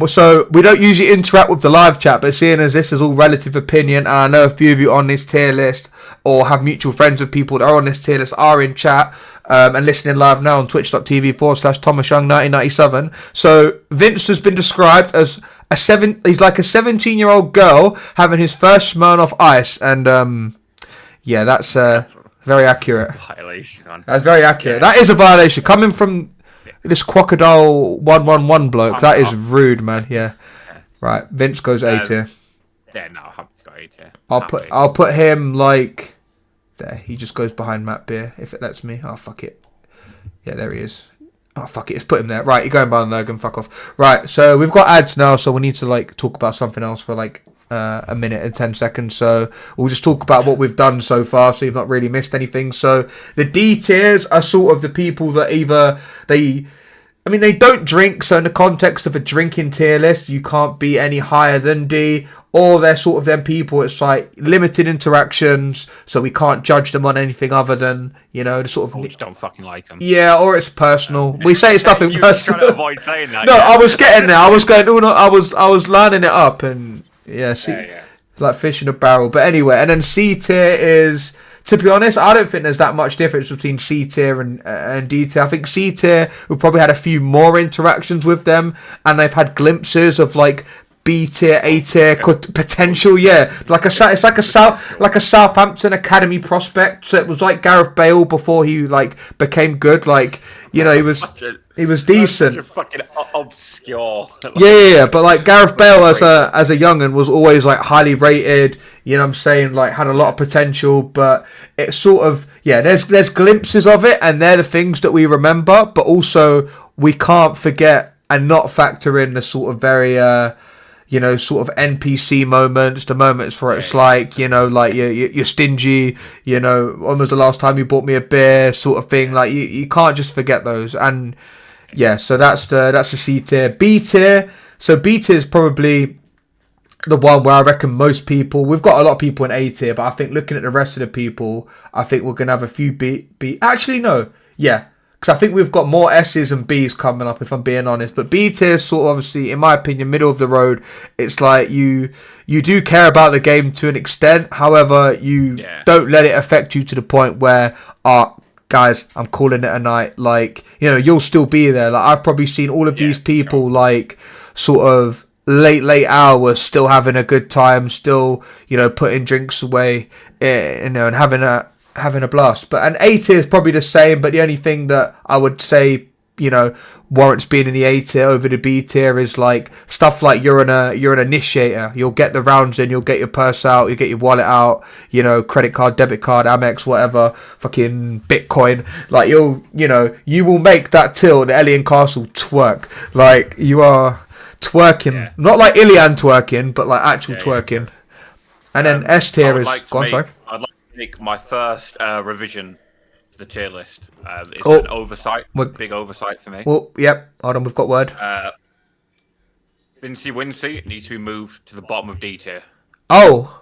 So we don't usually interact with the live chat, but seeing as this is all relative opinion, and I know a few of you on this tier list or have mutual friends with people that are on this tier list are in chat. And listening live now on twitch.tv/ThomasYoung1997. So Vince has been described as he's like a 17-year-old girl having his first Smirnoff Ice, and that's very accurate. Violation. That's very accurate. Yeah. That is a violation coming from this crocodile 111 bloke. That is rude, man. Yeah. Right, Vince goes A tier. Yeah, no, I'll go A tier. I'll put him like. There, he just goes behind Matt Beer if it lets me. Oh, fuck it. Yeah, there he is. Oh, fuck it. Let's put him there. Right, you're going behind Logan. Fuck off. Right, so we've got ads now, so we need to like talk about something else for like a minute and 10 seconds. So we'll just talk about what we've done so far, so you've not really missed anything. So the D tiers are sort of the people that either they don't drink, so in the context of a drinking tier list, you can't be any higher than D, or they're sort of them people, it's like limited interactions, so we can't judge them on anything other than, the sort of... We just don't fucking like them. Yeah, or it's personal. We say it's nothing you personal. Trying to avoid saying that. No, yeah. I was getting there. I was going, I was lining it up, and like fish in a barrel. But anyway, and then C tier is... To be honest, I don't think there's that much difference between C tier and D tier. I think C tier, we've probably had a few more interactions with them, and they've had glimpses of like B tier, A tier potential. Yeah, it's like a Southampton academy prospect. So it was like Gareth Bale before he like became good. Like, you know, he was decent. Such a fucking obscure. Yeah, but like Gareth Bale as a young'un was always like highly rated. You know what I'm saying? Like had a lot of potential, but it's sort of there's glimpses of it, and they're the things that we remember. But also we can't forget and not factor in the sort of very sort of NPC moments, the moments where it's like, you know, like you're stingy, you know, when was the last time you bought me a beer, sort of thing. Like you can't just forget those. And so that's the C tier. B tier. So B tier is probably the one where I reckon most people, we've got a lot of people in A tier, but I think looking at the rest of the people, I think we're gonna have a few B. Actually, no, yeah. Because I think we've got more S's and B's coming up, if I'm being honest. But B tier is sort of, obviously, in my opinion, middle of the road. It's like you do care about the game to an extent. However, you don't let it affect you to the point where, guys, I'm calling it a night. Like, you know, you'll still be there. Like, I've probably seen all of these people, like, sort of late hours, still having a good time, still, you know, putting drinks away, you know, and having a blast. But an A tier is probably the same, but the only thing that I would say, you know, warrants being in the A tier over the B tier is like stuff like you're an initiator. You'll get the rounds in, you'll get your purse out, you get your wallet out, you know, credit card, debit card, Amex, whatever, fucking Bitcoin. Like you will make that till the Elian Castle twerk. Like you are twerking, not like Ilian twerking, but like actual twerking. And then S tier is sorry. I'd like to make my first revision to the tier list. It's an oversight, big oversight for me. Well, yep. Hold on, we've got word. Vincy Wincy needs to be moved to the bottom of D tier. Oh,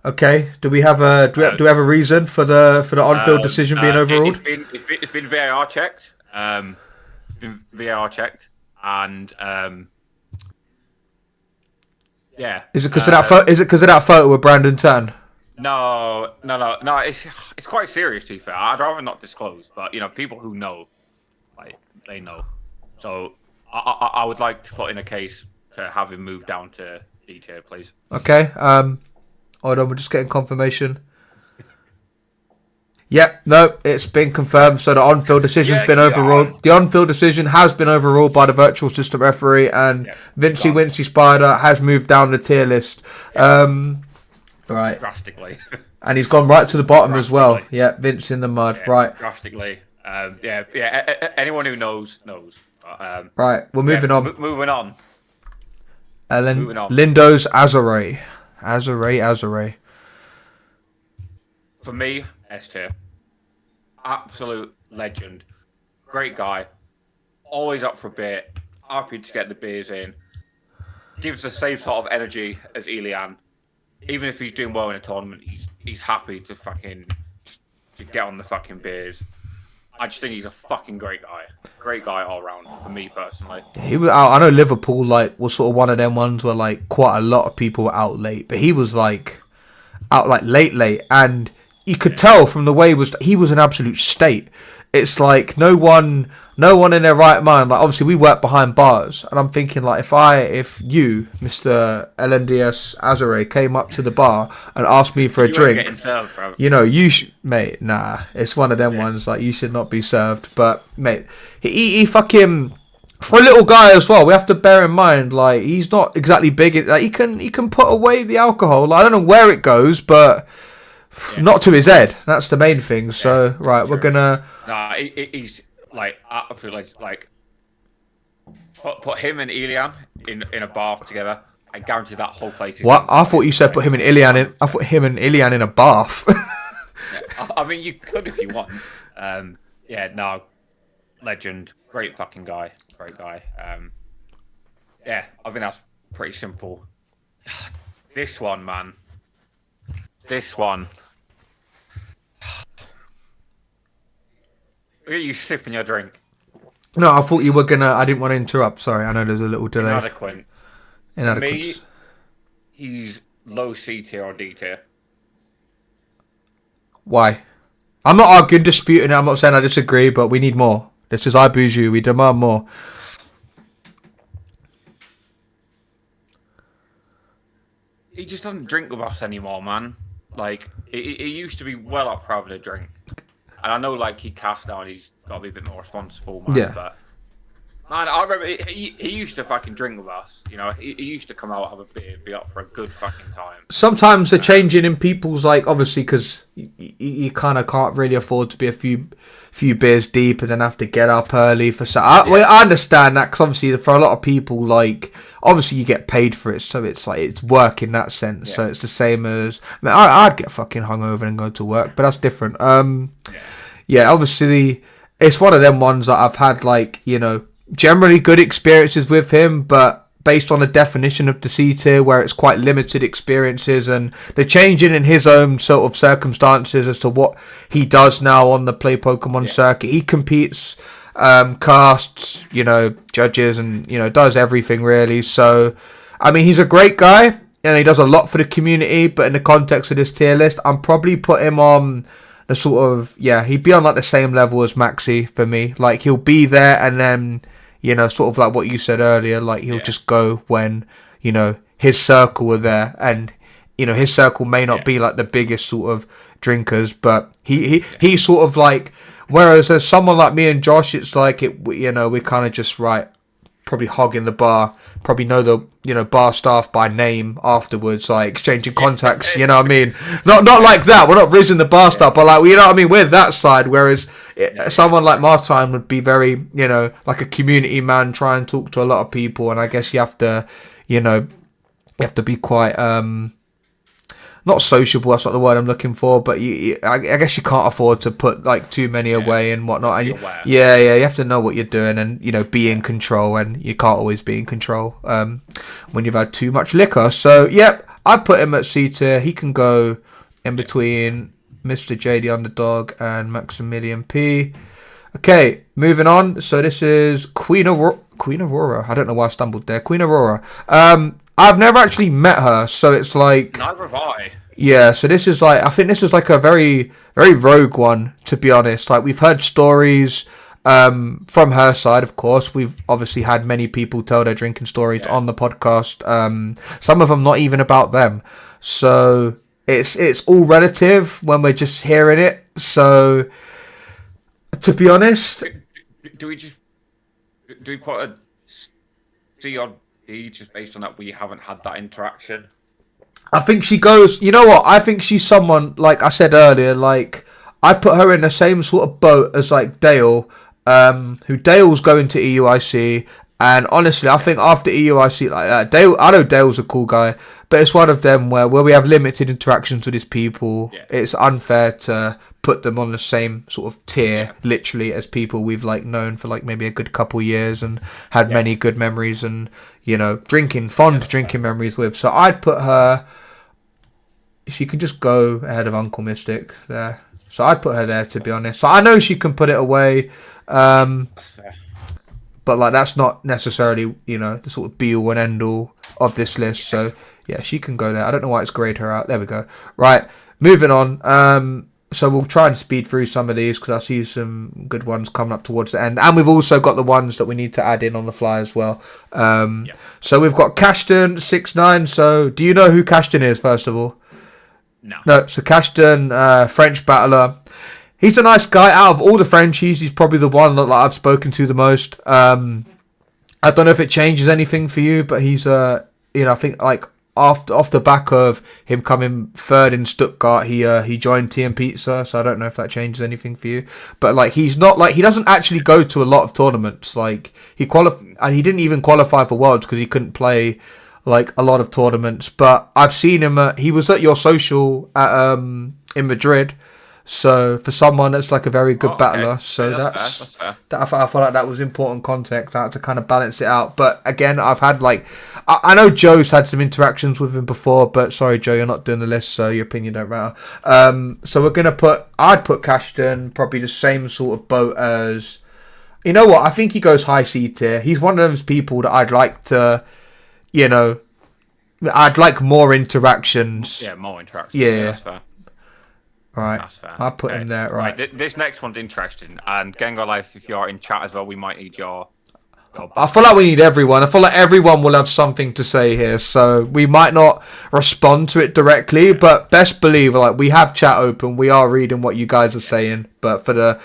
okay. Do we have a reason for the on-field decision being overruled? It's been VAR checked. And Is it because of that? Is it because of that photo with Brandon Tan? No. It's quite serious. To be fair, I'd rather not disclose, but you know, people who know, like they know. So I would like to put in a case to have him move down to D tier, please. Okay. Hold on, we're just getting confirmation. Yep, no, it's been confirmed. So the on-field decision's been overruled. The on-field decision has been overruled by the virtual system referee, and Vincy Wincy Spider has moved down the tier list. Right. Drastically. And he's gone right to the bottom as well. Yeah, Vince in the mud. Right. Drastically. Anyone who knows. Right, we're moving on. Moving on. Moving on. Lindo's Azare. For me, S tier. Absolute legend. Great guy. Always up for a bit. Happy to get the beers in. Gives the same sort of energy as Elian. Even if he's doing well in a tournament, he's happy to get on the fucking beers. I just think he's a fucking great guy. Great guy all round, for me personally. He was. I know Liverpool was sort of one of them ones where like quite a lot of people were out late, but he was out late, and you could tell from the way he was an absolute state. It's like no one in their right mind. Like obviously we work behind bars, and I'm thinking like if you, Mr. LNDS Azare, came up to the bar and asked me for a drink, served, bro. You know, mate, nah, it's one of them ones like you should not be served. But mate, he fucking, for a little guy as well, we have to bear in mind like he's not exactly big. Like he can put away the alcohol. Like, I don't know where it goes, but. Not to his head. That's the main thing. So right, we're gonna. Nah, he's like absolutely like put him and Elian in a bar together. I guarantee that whole place. What? I thought you said put him and Elian in. I put him and Elian in a bath. I mean, you could if you want. Legend, great fucking guy, great guy. I think that's pretty simple. This one, man. This one. Look at you sipping your drink. No, I thought you were gonna. I didn't want to interrupt. Sorry, I know there's a little delay. Inadequate. For me, he's low C tier or D tier. Why? I'm not arguing, disputing it. I'm not saying I disagree, but we need more. This is Boozy. We demand more. he just doesn't drink with us anymore, man. Like, he used to be well up for having a drink. And I know, like, he cast down, he's got to be a bit more responsible, man. Yeah. But, man, I remember he used to fucking drink with us. You know, he used to come out, have a beer, be up for a good fucking time. Sometimes the changing in people's, like, obviously, because you kind of can't really afford to be a few beers deep and then have to get up early for I understand that, because obviously for a lot of people, like, obviously you get paid for it, so it's like it's work in that sense. So it's the same as, I mean, I'd get fucking hungover and go to work, but that's different. Yeah, obviously it's one of them ones that I've had, like, you know, generally good experiences with him, but based on the definition of the C tier, where it's quite limited experiences and the changing in his own sort of circumstances as to what he does now on the Play Pokemon circuit. He competes, casts, you know, judges, and, you know, does everything really. So, I mean, he's a great guy and he does a lot for the community, but in the context of this tier list, I'm probably put him on the sort of, he'd be on like the same level as Maxi for me. Like, he'll be there and then, you know, sort of like what you said earlier, like he'll just go when, you know, his circle are there, and, you know, his circle may not be like the biggest sort of drinkers, but he sort of like, whereas as someone like me and Josh, it's like, you know, we're kind of just probably hogging the bar, probably know the, you know, bar staff by name afterwards, like exchanging contacts, you know what I mean? Not like that, we're not rizzing the bar staff, but like, you know what I mean, we're that side, whereas someone like Martin would be very, you know, like a community man, try and talk to a lot of people, and I guess you have to, you know, you have to be quite, not sociable, that's not the word I'm looking for, but I guess you can't afford to put like too many away and whatnot. And you have to know what you're doing and, you know, be in control, and you can't always be in control when you've had too much liquor. So, I'd put him at C tier. He can go in between Mr. J the Underdog and Maximilian P. Okay, moving on. So this is Queen Aurora. I don't know why I stumbled there. Queen Aurora. I've never actually met her, so it's like... Neither have I. Yeah, so this is like... I think this is like a very, very rogue one, to be honest. Like, we've heard stories from her side, of course. We've obviously had many people tell their drinking stories on the podcast. Some of them not even about them. So it's all relative when we're just hearing it. So, to be honest... Do we put a C on... just based on that we haven't had that interaction? I think she goes, you know what, I think she's someone, like I said earlier, like, I put her in the same sort of boat as like Dale, who Dale's going to EUIC, and honestly I think after EUIC like that, Dale, I know Dale's a cool guy, but it's one of them where we have limited interactions with his people, it's unfair to put them on the same sort of tier, literally, as people we've like known for like maybe a good couple years and had many good memories and, you know, fond drinking memories with. So I'd put her, she can just go ahead of Uncle Mystic there. So I'd put her there, to be honest. So I know she can put it away, but like that's not necessarily, you know, the sort of be all and end all of this list. So yeah, she can go there. I don't know why it's grayed her out. There we go. Right, moving on. So we'll try and speed through some of these because I see some good ones coming up towards the end. And we've also got the ones that we need to add in on the fly as well. So we've got Cashton 6'9". So do you know who Cashton is, first of all? No. So Cashton, French battler. He's a nice guy. Out of all the Frenchies, he's probably the one that like, I've spoken to the most. I don't know if it changes anything for you, but he's, I think like off the back of him coming third in Stuttgart, he joined TM Pizza, so I don't know if that changes anything for you. But like he's not like, he doesn't actually go to a lot of tournaments. Like he didn't even qualify for Worlds because he couldn't play like a lot of tournaments. But I've seen him. He was at your social in Madrid. So for someone that's like a very good battler, so that's fair. I felt like that was important context. I had to kind of balance it out. But again, I've had like, I know Joe's had some interactions with him before, but sorry Joe, you're not doing the list, so your opinion don't matter. So we're gonna I'd put Cashton probably the same sort of boat as, you know what? I think he goes high C tier. He's one of those people that I'd like to, you know, I'd like more interactions. Yeah, more interactions. Yeah, that's fair. Right, I'll put him there. Right. This next one's interesting, and Gengar Life, if you're in chat as well, we might need your I feel like we need everyone. I feel like everyone will have something to say here, so we might not respond to it directly, but best believe, like, we have chat open. We are reading what you guys are saying, but for the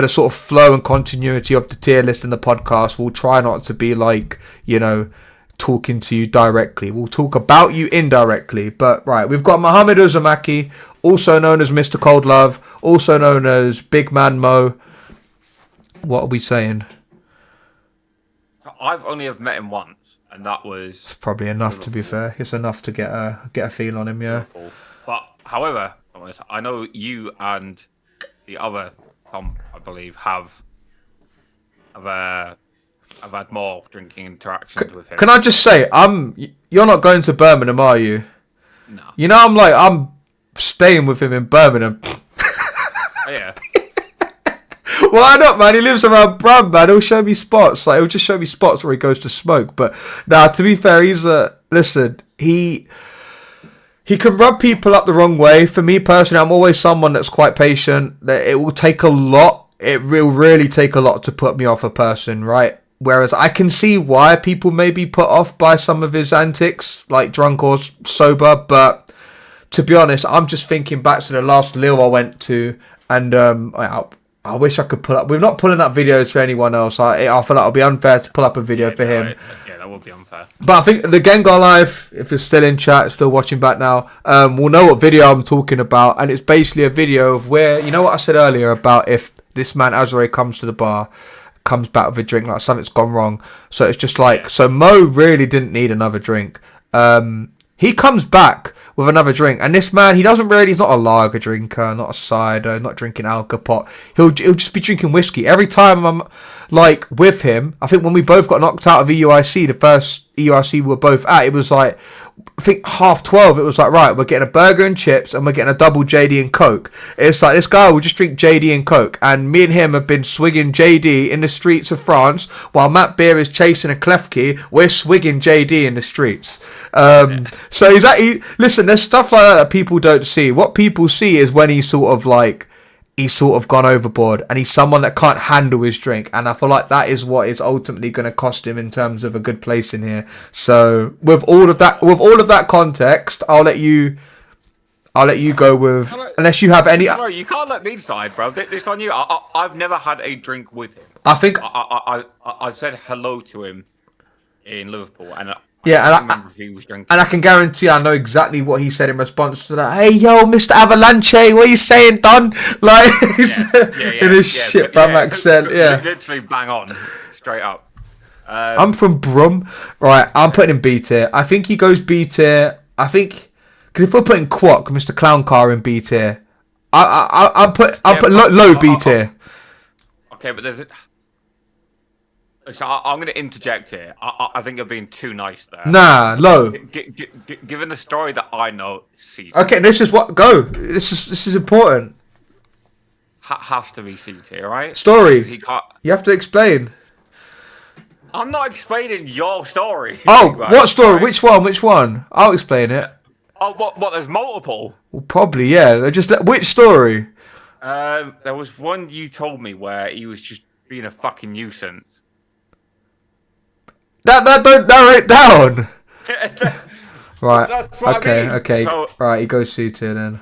sort of flow and continuity of the tier list and the podcast, we'll try not to be like, you know, talking to you directly. We'll talk about you indirectly. But right, we've got Mohamed Uzumaki, also known as Mr. Cold Love, also known as Big Man Mo. What are we saying? I've only have met him once, and that was... It's probably enough, Liverpool. To be fair. It's enough to get a feel on him, yeah. Liverpool. But, however, I know you and the other Tom, I believe, have had more drinking interactions with him. Can I just say, you're not going to Birmingham, are you? No. You know, I'm staying with him in Birmingham. Oh, yeah. Why not, man? He lives around Brum, man. He'll show me spots. Like, he'll just show me spots where he goes to smoke. But now, to be fair, listen, he can rub people up the wrong way. For me personally, I'm always someone that's quite patient. It will take a lot. It will really take a lot to put me off a person, right? Whereas I can see why people may be put off by some of his antics, like drunk or sober. But to be honest, I'm just thinking back to the last Lille I went to, and I wish I could pull up. We're not pulling up videos for anyone else. I feel like it'll be unfair to pull up a video for him. Yeah, that would be unfair. But I think the Gengar Live, if you're still in chat, still watching back now, will know what video I'm talking about. And it's basically a video of where, you know what I said earlier about if this man Azure comes to the bar, comes back with a drink, like something's gone wrong. So it's just like, so Mo really didn't need another drink. He comes back with another drink, and this man, he's not a lager drinker, not a cider, not drinking alcopop. He'll just be drinking whiskey. Every time I'm like with him, I think when we both got knocked out of EUIC, the first EUIC we were both at, it was like, I think 12:30, it was like, right, we're getting a burger and chips and we're getting a double JD and Coke. It's like, this guy will just drink JD and Coke, and me and him have been swigging JD in the streets of France while Matt Beer is chasing a Klefki. We're swigging JD in the streets. So listen, there's stuff like that people don't see. What people see is when he's sort of gone overboard and he's someone that can't handle his drink, and I feel like that is what is ultimately going to cost him in terms of a good place in here. So with all of that context, I'll let you go with, unless you have any. No, you can't let me decide, bro. This on you. I've never had a drink with him. I think I've said hello to him in Liverpool, and yeah, I remember if he was drinking. And I can guarantee I know exactly what he said in response to that. Hey, yo, MrAvalanche, what are you saying, Don? Like, in his shit bum accent. Yeah, literally bang on, straight up. I'm from Brum, right? I'm putting him B tier. I think he goes B tier. I think because if we're putting Quack, Mr. Clown Car in B tier, I'll put low B tier. Okay, but there's. So I'm going to interject here. I think you're being too nice there. Nah, low. Given the story that I know, okay, this is what go. This is important. Has to be C tier, right? Story. You have to explain. I'm not explaining your story. Oh, what story? Right? Which one? I'll explain it. Oh, what? There's multiple. Well, probably, yeah. Just which story? There was one you told me where he was just being a fucking nuisance. That don't narrow it down. Right. Okay. I mean. Okay. So, right. He goes C tier then.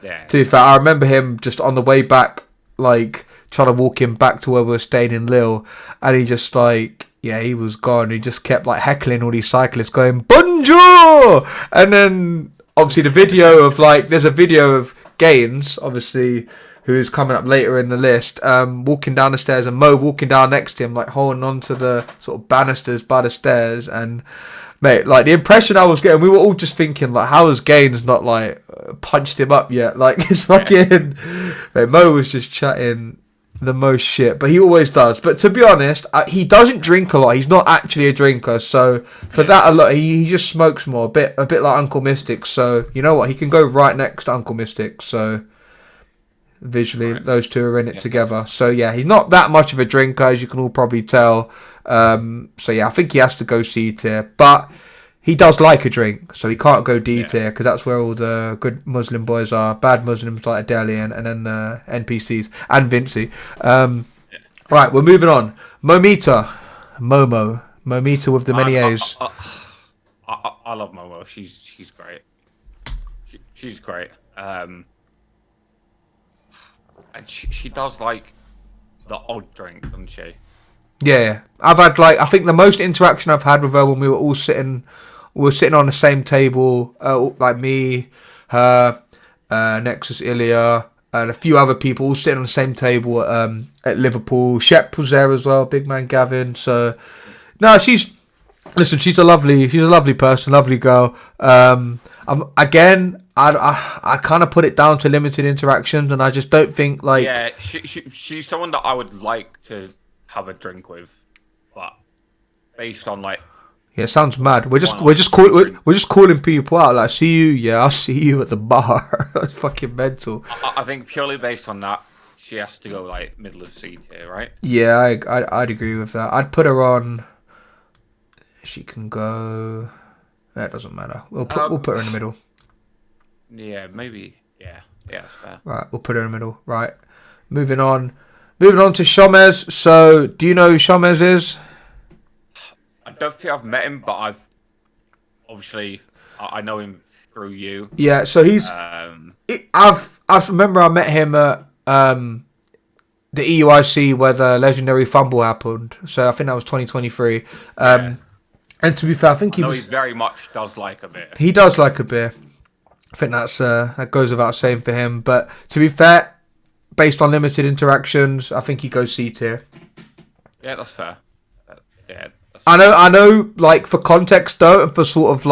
Yeah. To be fair, I remember him just on the way back, like trying to walk him back to where we were staying in Lille, and he just like, yeah, he was gone. He just kept like heckling all these cyclists, going bonjour, and then obviously the video of like, there's a video of Gaines, obviously, who's coming up later in the list, walking down the stairs, and Mo walking down next to him, like holding on to the sort of banisters by the stairs. And mate, like the impression I was getting, we were all just thinking, like, how has Gaines not like punched him up yet? Like, it's fucking mate, Mo was just chatting the most shit, but he always does. But to be honest, he doesn't drink a lot. He's not actually a drinker, so for that a lot, he just smokes more, a bit like Uncle Mystic. So you know what, he can go right next to Uncle Mystic. So visually, right, those two are in it together. So yeah, he's not that much of a drinker, as you can all probably tell. So yeah, I think he has to go C tier, but he does like a drink, so he can't go D tier, because that's where all the good Muslim boys are. Bad Muslims like Adelian, and then NPCs and Vinci. Right, we're moving on. Momita, Momita with the many A's. I love Momo. She's great. She's great. And she does like the odd drink, doesn't she? Yeah. I've had I think the most interaction I've had with her when we were all sitting on the same table, like me, her, Nexus, Ilya, and a few other people all sitting on the same table at Liverpool. Shep was there as well, big man Gavin. So no, she's a lovely person, lovely girl. I kind of put it down to limited interactions, and I just don't think she's someone that I would like to have a drink with, but based on it sounds mad. We're just calling people out. Like, see you, yeah, I'll see you at the bar. That's fucking mental. I think purely based on that, she has to go middle of C tier, right? Yeah, I'd agree with that. I'd put her on. She can go. That doesn't matter. We'll put her in the middle. Yeah, maybe. Yeah, that's fair. Right, we'll put her in the middle. Right, moving on to Shomez. So, do you know who Shomez is? I don't think I've met him, but I know him through you. Yeah, so he's. I remember I met him at the EUIC where the legendary fumble happened. So I think that was 2023. And to be fair, I think he very much does like a beer. He does like a beer. I think that goes without saying for him. But to be fair, based on limited interactions, I think he goes C tier. Yeah, that's fair. Yeah. I know. Like, for context though, and for sort of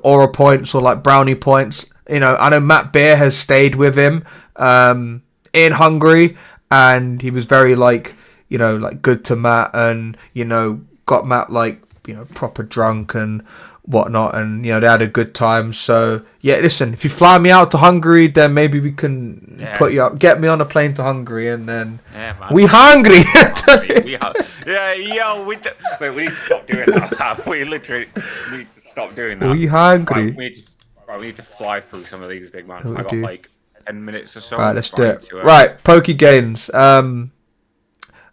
aura points or brownie points. I know Matt Beer has stayed with him in Hungary, and he was very good to Matt, and got Matt proper drunk and whatnot, and they had a good time. So yeah, listen, if you fly me out to Hungary, then maybe we can put you up, get me on a plane to Hungary, and then we hungry. We need to stop doing that. We literally need to stop doing that. We hungry. We need to fly through some of these big man. I got 10 minutes or so. Right, let's do it. Right, Poke Games.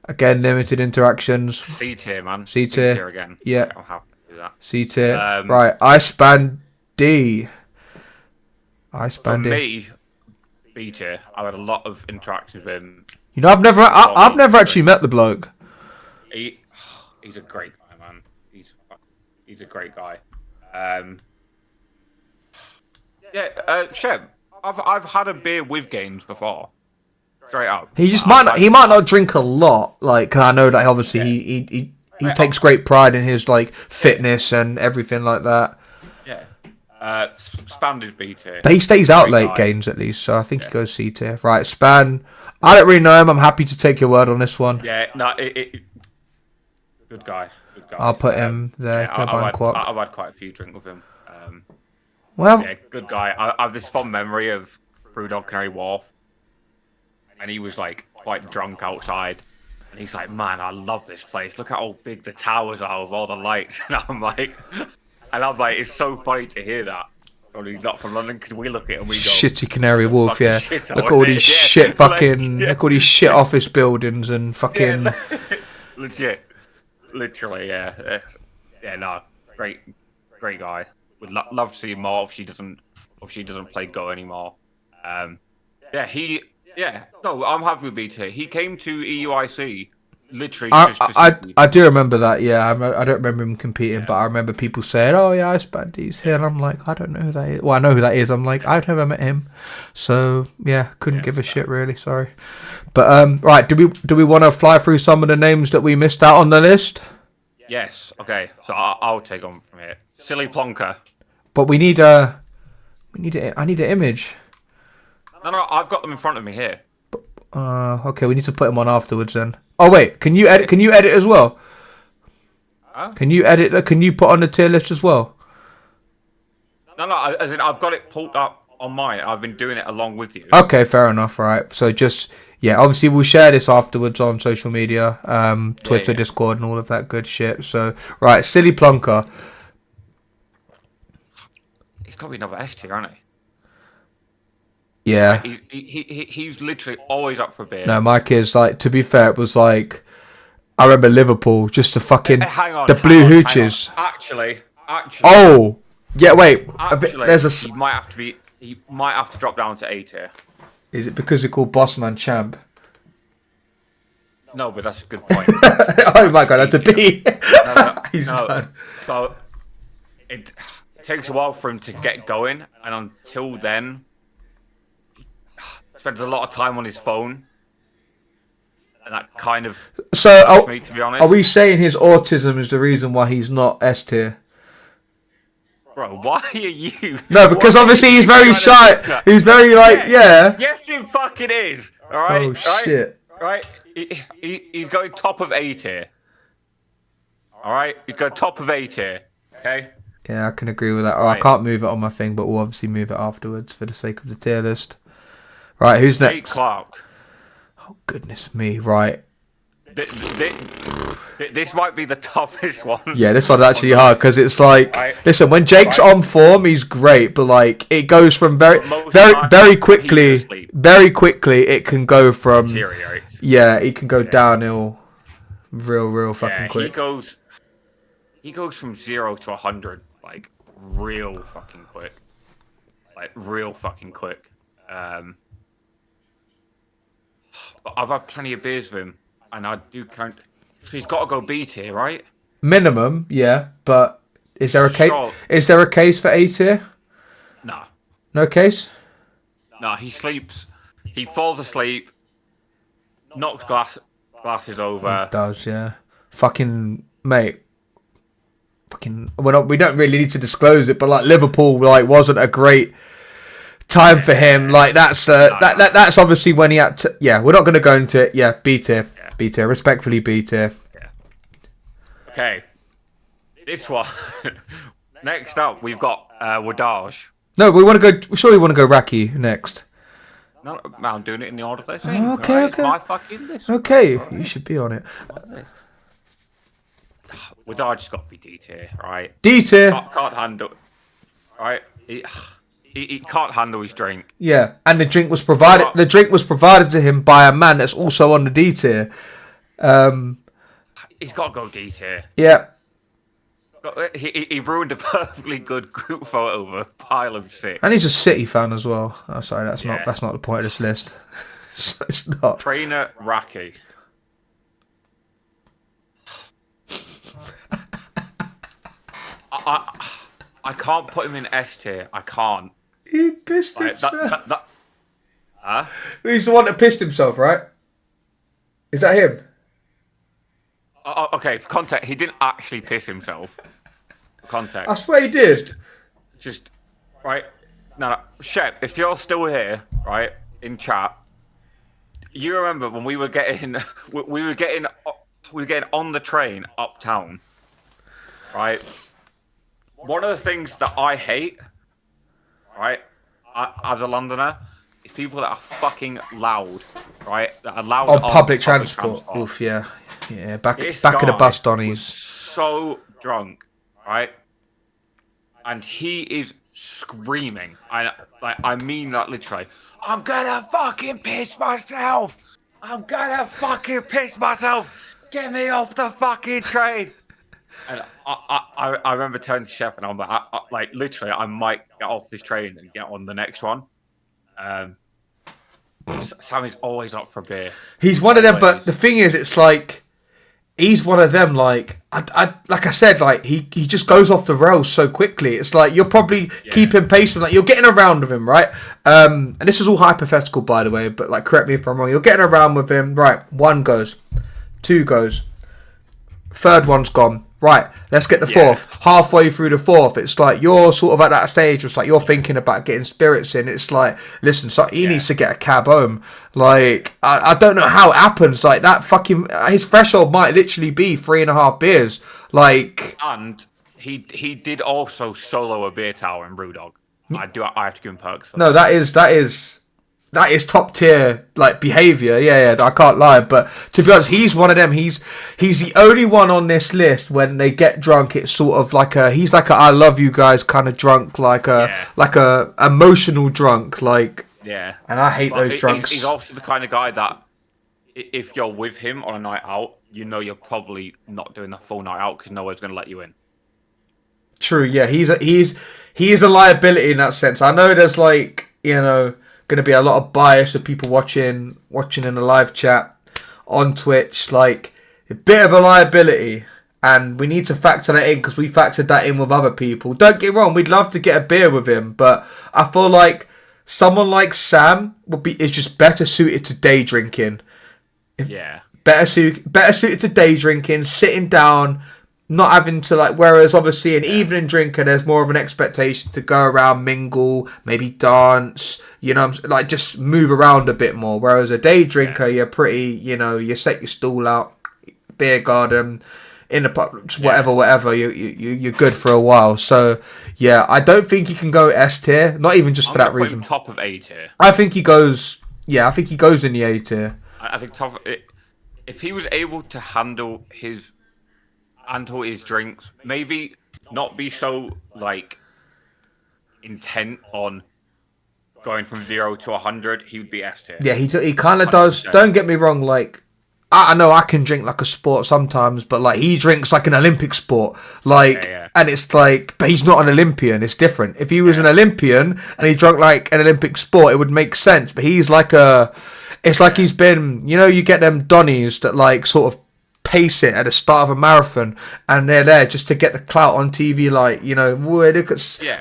Again, limited interactions. C tier, man. C tier again. Yeah. I'll have to do that. C tier. Right, Iceban D. For me, B tier. I've had a lot of interactions with him. I've never actually met the bloke. He's a great guy, man. He's a great guy. Sheb, I've had a beer with Games before. Straight up. He might not drink a lot. I know that obviously he takes great pride in his fitness and everything like that. Yeah. Span is B tier. But he stays out late Games at least, so I think he goes C tier. Right, Span. I don't really know him. I'm happy to take your word on this one. Yeah, no, good guy. I'll put him there. I've had quite a few drinks with him. Good guy. I have this fond memory of Brewdog Canary Wharf, and he was quite drunk outside, and he's like, "Man, I love this place. Look how big the towers are with all the lights." And I'm like, it's so funny to hear that. Well, he's not from London, because we look at it and we go, shitty Canary Wharf, yeah. Look at all these shit fucking, look at all these shit office buildings and fucking. Legit, literally, yeah. Yeah, no, great guy. Would love to see him more. If she doesn't play Go anymore. No, I'm happy with BT. He came to EUIC literally. I do remember that. Yeah, I don't remember him competing, but I remember people saying, "Oh yeah, Icebandy's here," and I'm like, I don't know who that is. Well, I know who that is. I'm like, I've never met him, so yeah, couldn't give a shit really. Sorry, but right, do we want to fly through some of the names that we missed out on the list? Yes. Okay. So I'll take on from here. Silly Plonker. But I need an image. No, I've got them in front of me here. Okay, we need to put them on afterwards then. Oh wait, can you edit as well? Huh? Can you edit? Can you put on the tier list as well? No, as in I've got it pulled up on mine. I've been doing it along with you. Okay, fair enough. Right. So obviously we'll share this afterwards on social media, Twitter, Discord, and all of that good shit. So right, Silly Plonker. He's got to be another S tier, hasn't he? Yeah. He's literally always up for a beer. No, Mike is to be fair, it was I remember Liverpool, just the fucking the blue hooches. Actually. Oh, yeah. Wait. Actually, there's a. He might have to drop down to A tier. Is it because they're called Bossman Champ? No, but that's a good point. Oh my god, that's a B. He's done. So it takes a while for him to get going, and until then, he spends a lot of time on his phone, and that kind of me, to be honest. Are we saying his autism is the reason why he's not S tier? Bro, why are you? No, because obviously he's very shy. He's very yeah. Yes, it fucking is. All right. Oh shit. Right. He's going top of A tier. All right. He's going top of A tier. Okay. Yeah, I can agree with that. Right. I can't move it on my thing, but we'll obviously move it afterwards for the sake of the tier list. Right. Who's next? Jake Clark. Oh goodness me. Right. This might be the toughest one. Yeah, this one's actually hard because it's like, listen, when Jake's on form, he's great, but like it goes from very quickly. It can go from it can go downhill, real fucking quick. He goes from 0 to 100 like real fucking quick, But I've had plenty of beers with him. And I do count. So he's got to go B tier, right? Minimum, yeah. But is there a case? Sure. Is there a case for A tier? No. No case? No. He sleeps. He falls asleep. Knocks glasses over. He does, yeah. Fucking mate. Fucking. We don't really need to disclose it, but like Liverpool, like wasn't a great time for him. Like that's that's obviously when he had to. Yeah, we're not going to go into it. Yeah, B tier. B tier, respectfully B tier. Yeah. Okay. This one. Next up, we've got Wadaj. No, we want to go. Surely we want to go Raki next. No, I'm doing it in the order they're saying. Okay, right? Okay. It's my fucking list. Okay, right. You should be on it. Wadaj's got to be D tier, right? D tier. Can't handle. Right. He can't handle his drink. Yeah, and the drink was provided. The drink was provided to him by a man that's also on the D tier. He's got to go D tier. Yeah. He ruined a perfectly good group photo of a pile of shit. And he's a City fan as well. Oh, sorry, that's not the point of this list. It's not. Trainer Raki. I can't put him in S tier. I can't. He pissed himself. Huh? He's the one that pissed himself, right? Is that him? Okay, for context, he didn't actually piss himself. For context. I swear he did. Just right. No, Shep, if you're still here, right, in chat, you remember when we were getting on the train uptown, right? One of the things that I hate, right, as a Londoner, is people that are fucking loud, right? That are loud on public transport. Oof, yeah. Back of the bus, Donny's so drunk, right? And he is screaming. I mean that literally. I'm gonna fucking piss myself. Get me off the fucking train. And I remember turning to Shep and I'm like, literally, I might get off this train and get on the next one. Sammy's always up for a beer. He's one of them, but the thing is, it's like, he's one of them, like, like I said, like, he just goes off the rails so quickly. It's like, you're probably keeping pace with, like, you're getting around with him, right? And this is all hypothetical, by the way, but, like, correct me if I'm wrong. You're getting around with him, right, 1 goes, 2 goes, 3rd one's gone. Right, let's get the 4th. Halfway through the 4th, it's like you're sort of at that stage. It's like you're thinking about getting spirits in. It's like, listen, so he needs to get a cab home. Like, I don't know how it happens. Like that fucking his threshold might literally be 3.5 beers. Like, and he did also solo a beer tower in Brewdog. I have to give him perks. No, that is top tier like behavior. Yeah, I can't lie. But to be honest, he's one of them. He's the only one on this list when they get drunk. It's sort of like he's like a I love you guys kind of drunk, like a emotional drunk, like. Yeah. And I hate those drunks. He's also the kind of guy that if you're with him on a night out, you're probably not doing the full night out because no one's going to let you in. True, yeah, he is a liability in that sense. I know there's like, going to be a lot of bias of people watching in the live chat on Twitch, like a bit of a liability, and we need to factor that in because we factored that in with other people. Don't get wrong, we'd love to get a beer with him, but I feel like someone like Sam is just better suited to day drinking. Yeah, better suited to day drinking, sitting down. Not having to whereas obviously an evening drinker, there's more of an expectation to go around, mingle, maybe dance, just move around a bit more. Whereas a day drinker, you're pretty, you set your stall out, beer garden, in the pub, whatever, you're good for a while. So yeah, I don't think he can go S tier, not even just for that reason. Top of A tier. I think he goes in the A tier. I think if he was able to handle his drinks, maybe not be so intent on going from 0 to 100, he would be S tier. Yeah, he kind of does. Don't get me wrong, I know I can drink like a sport sometimes, but he drinks like an Olympic sport, and it's but he's not an Olympian. It's different. If he was an Olympian and he drank like an Olympic sport, it would make sense. But he's it's like he's been, you get them Donnies that sort of pace it at the start of a marathon, and they're there just to get the clout on TV.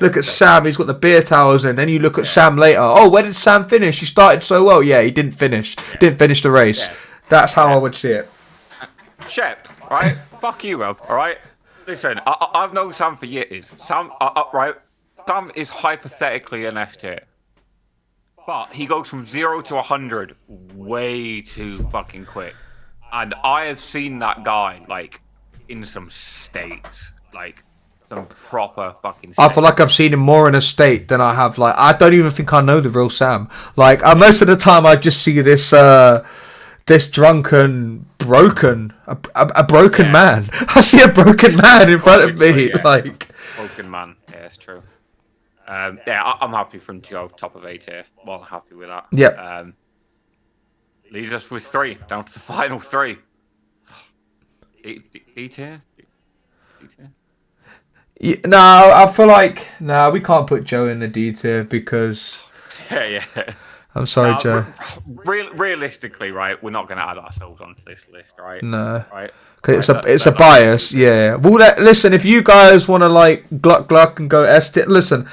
Look at Sam, he's got the beer towels in. Then you look at Sam later. Oh, where did Sam finish? He started so well. Yeah, he didn't finish. Didn't finish the race. That's how I would see it. Shep, right? Fuck you, Rob. All right. Listen, I've known Sam for years. Sam, right? Sam is hypothetically an S tier, but he goes from 0 to 100 way too fucking quick. And I have seen that guy, in some states, some proper fucking states. I feel like I've seen him more in a state than I have, I don't even think I know the real Sam. Most of the time I just see this, this drunken, broken man. I see a broken man in front of me, Broken man, yeah, it's true. I'm happy for him to go top of A tier. Well, I'm happy with that. Yeah. Leaves us with 3, down to the final 3. D tier? Yeah, no, I feel we can't put Joe in the D tier because... Yeah. I'm sorry, Joe. Realistically, right, we're not going to add ourselves onto this list, right? No. Right? Because it's a bias, yeah. Listen, if you guys want to, gluck and go S tier, listen...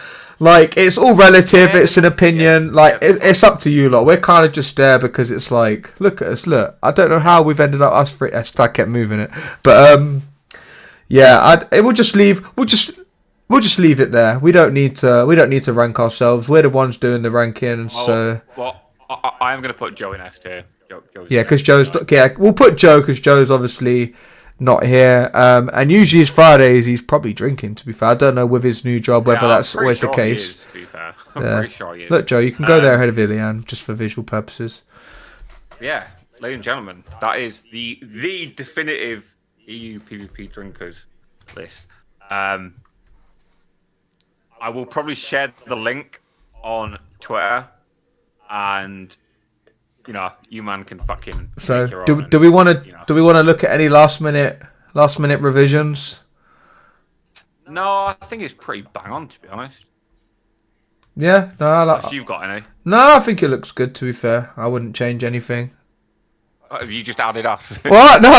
it's all relative. It's an opinion. It's up to you lot. We're kind of just there because it's look at us. Look, I don't know how we've ended up us three. I kept moving it, but we'll just leave. We'll just leave it there. We don't need to rank ourselves. We're the ones doing the ranking, so. Well, I am going to put Joe in S tier. Because Joe's. Yeah, we'll put Joe because Joe's obviously not here, and usually his Fridays he's probably drinking, to be fair. I don't know with his new job whether that's always the case. To be fair. I'm pretty sure he is. Look, Joe, you can go there ahead of Ilian just for visual purposes. Yeah, ladies and gentlemen, that is the definitive EU PvP drinkers list. I will probably share the link on Twitter, and you man can fucking. So do we want to look at any last minute revisions? No, I think it's pretty bang on, to be honest. Yeah, no. Unless you've got any. No, I think it looks good. To be fair, I wouldn't change anything. Have you just added us? What? No.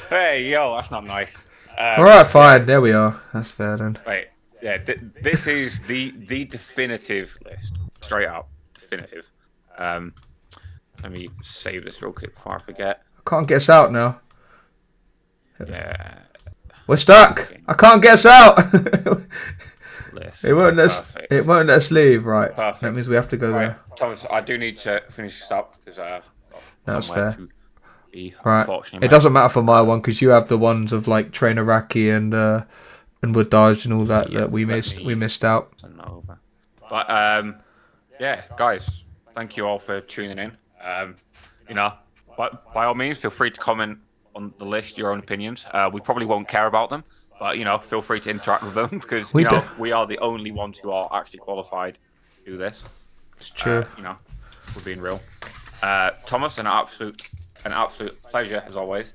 Hey, yo, that's not nice. All right, fine. There we are. That's fair then. Right. Yeah, this is the definitive list. Straight up, definitive. Let me save this real quick before I forget. I can't get us out now. Yeah. We're stuck. I can't get us out. It won't let us leave. Right. Perfect. That means we have to go there. Thomas, I do need to finish this up because that's fair. Right. It doesn't matter for my one because you have the ones of Trainer Raki and Wood Dodge and all that we missed out. But yeah, guys, thank you all for tuning in. By all means, feel free to comment on the list, your own opinions. We probably won't care about them, but feel free to interact with them because we are the only ones who are actually qualified to do this. It's true. for being real. Thomas, an absolute pleasure as always.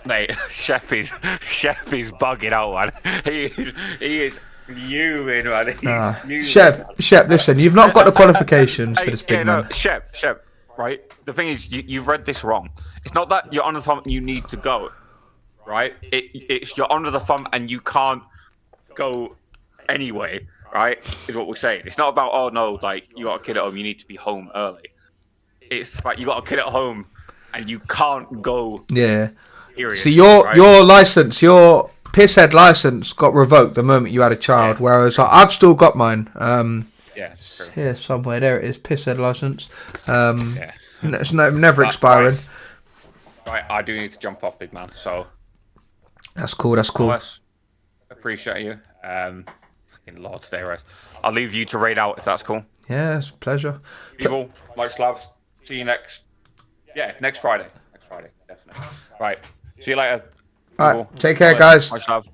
Mate, Shep is bugging out, man. He is fuming, man. Fuming. Shep, listen, you've not got the qualifications for this big man. No, Shep, right? The thing is, you've read this wrong. It's not that you're on the thumb and you need to go, right? It's you're under the thumb and you can't go anyway, right? Is what we're saying. It's not about, oh no, like you got a kid at home, you need to be home early. It's like you got a kid at home and you can't go. Yeah. Period, so your right? license, your pisshead license got revoked the moment you had a child, whereas I've still got mine. Yeah, it's true. Here somewhere. There it is, pisshead license. It's never expiring. Right, I do need to jump off, big man. So that's cool. Appreciate you. Fucking Lord, stay rest. I'll leave you to raid out if that's cool. Yeah, it's a pleasure. People, much love. See you next Friday. Next Friday, definitely. Right. See you later. All right. Take care, guys. Much love.